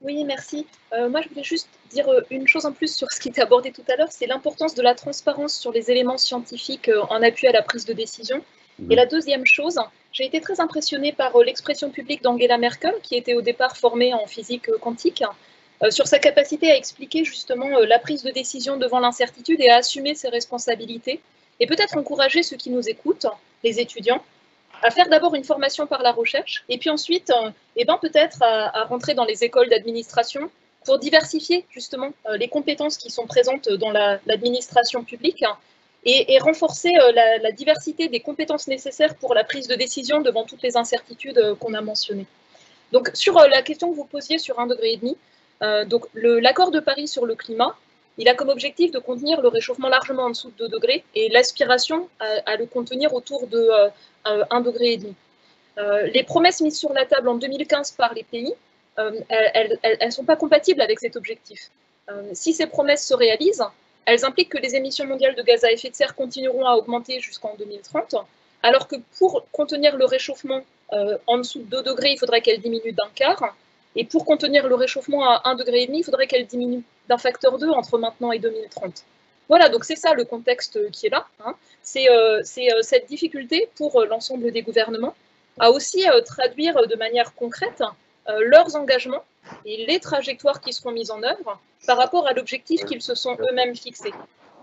Oui, merci. Moi, je voulais juste dire une chose en plus sur ce qui était abordé tout à l'heure, c'est l'importance de la transparence sur les éléments scientifiques en appui à la prise de décision. Et la deuxième chose, j'ai été très impressionnée par l'expression publique d'Angela Merkel, qui était au départ formée en physique quantique, sur sa capacité à expliquer justement la prise de décision devant l'incertitude et à assumer ses responsabilités, et peut-être encourager ceux qui nous écoutent, les étudiants, à faire d'abord une formation par la recherche, et puis ensuite, peut-être à rentrer dans les écoles d'administration pour diversifier justement les compétences qui sont présentes dans l'administration publique et renforcer la diversité des compétences nécessaires pour la prise de décision devant toutes les incertitudes qu'on a mentionnées. Donc, sur la question que vous posiez sur 1,5 degré, donc l'accord de Paris sur le climat, il a comme objectif de contenir le réchauffement largement en dessous de 2 degrés et l'aspiration à le contenir autour de 1,5 degré. Les promesses mises sur la table en 2015 par les pays, elles ne sont pas compatibles avec cet objectif. Si ces promesses se réalisent, elles impliquent que les émissions mondiales de gaz à effet de serre continueront à augmenter jusqu'en 2030, alors que pour contenir le réchauffement en dessous de 2 degrés, il faudrait qu'elles diminuent d'un quart. Et pour contenir le réchauffement à 1,5 degré, il faudrait qu'elle diminue d'un facteur 2 entre maintenant et 2030. Voilà, donc c'est ça le contexte qui est là. Hein. C'est cette difficulté pour l'ensemble des gouvernements à aussi traduire de manière concrète leurs engagements et les trajectoires qui seront mises en œuvre par rapport à l'objectif qu'ils se sont eux-mêmes fixés.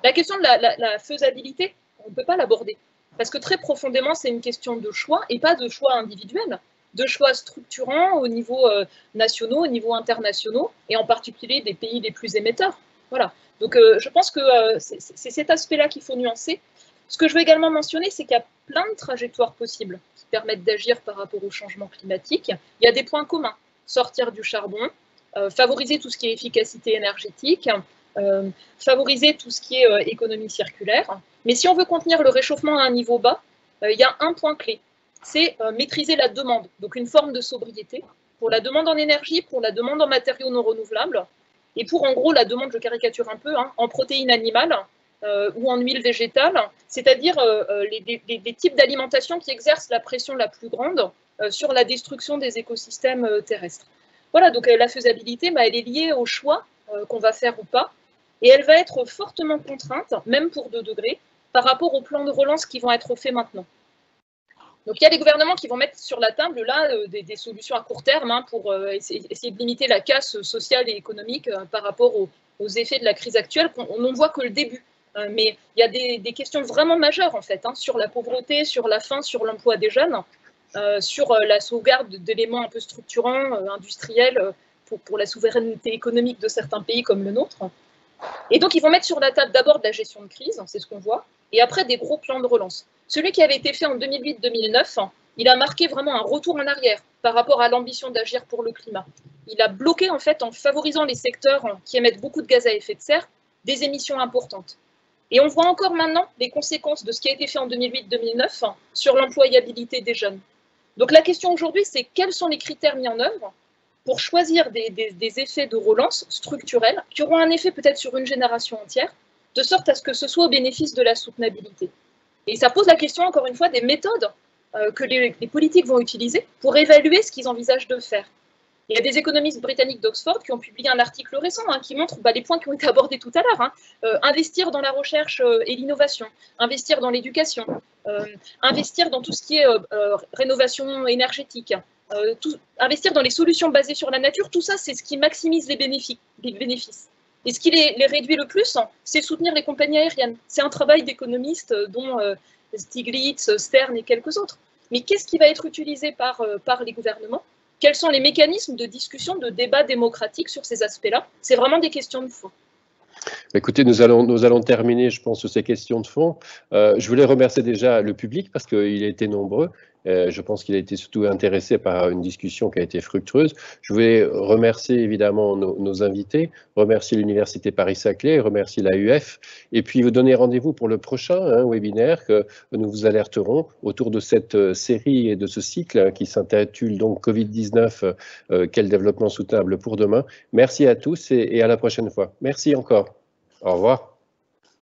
La question de la faisabilité, on ne peut pas l'aborder, parce que très profondément, c'est une question de choix et pas de choix individuel. de choix structurants au niveau nationaux, au niveau internationaux, et en particulier des pays les plus émetteurs. Voilà. Donc je pense que c'est cet aspect-là qu'il faut nuancer. Ce que je veux également mentionner, c'est qu'il y a plein de trajectoires possibles qui permettent d'agir par rapport au changement climatique. Il y a des points communs. Sortir du charbon, favoriser tout ce qui est efficacité énergétique, favoriser tout ce qui est économie circulaire. Mais si on veut contenir le réchauffement à un niveau bas, il y a un point clé, c'est maîtriser la demande. Donc une forme de sobriété pour la demande en énergie, pour la demande en matériaux non renouvelables, et pour en gros la demande, je caricature un peu, en protéines animales ou en huile végétale, c'est-à-dire les types d'alimentation qui exercent la pression la plus grande sur la destruction des écosystèmes terrestres. Voilà, donc la faisabilité, elle est liée au choix qu'on va faire ou pas, et elle va être fortement contrainte, même pour 2 degrés, par rapport aux plans de relance qui vont être faits maintenant. Donc il y a les gouvernements qui vont mettre sur la table là des solutions à court terme pour essayer de limiter la casse sociale et économique par rapport aux effets de la crise actuelle. On n'en voit que le début. Mais il y a des questions vraiment majeures en fait, sur la pauvreté, sur la faim, sur l'emploi des jeunes, sur la sauvegarde d'éléments un peu structurants, industriels, pour la souveraineté économique de certains pays comme le nôtre. Et donc ils vont mettre sur la table d'abord de la gestion de crise, c'est ce qu'on voit, et après des gros plans de relance. Celui qui avait été fait en 2008-2009, il a marqué vraiment un retour en arrière par rapport à l'ambition d'agir pour le climat. Il a bloqué en fait en favorisant les secteurs qui émettent beaucoup de gaz à effet de serre, des émissions importantes. Et on voit encore maintenant les conséquences de ce qui a été fait en 2008-2009 sur l'employabilité des jeunes. Donc la question aujourd'hui, c'est quels sont les critères mis en œuvre pour choisir des effets de relance structurels qui auront un effet peut-être sur une génération entière, de sorte à ce que ce soit au bénéfice de la soutenabilité. Et ça pose la question, encore une fois, des méthodes que les politiques vont utiliser pour évaluer ce qu'ils envisagent de faire. Il y a des économistes britanniques d'Oxford qui ont publié un article récent qui montre les points qui ont été abordés tout à l'heure. Investir dans la recherche et l'innovation, investir dans l'éducation, investir dans tout ce qui est rénovation énergétique, investir dans les solutions basées sur la nature, tout ça, c'est ce qui maximise les bénéfices. Et ce qui les réduit le plus, c'est soutenir les compagnies aériennes. C'est un travail d'économistes dont Stiglitz, Stern et quelques autres. Mais qu'est-ce qui va être utilisé par les gouvernements ? Quels sont les mécanismes de discussion, de débat démocratique sur ces aspects-là? C'est vraiment des questions de fond.
Écoutez, nous allons terminer, je pense, sur ces questions de fond. Je voulais remercier déjà le public parce qu'il a été nombreux. Je pense qu'il a été surtout intéressé par une discussion qui a été fructueuse. Je voulais remercier évidemment nos invités, remercier l'Université Paris-Saclay, remercier l'AUF, et puis vous donner rendez-vous pour le prochain webinaire que nous vous alerterons autour de cette série et de ce cycle qui s'intitule donc Covid-19, quel développement soutenable pour demain. Merci à tous et à la prochaine fois. Merci encore. Au revoir.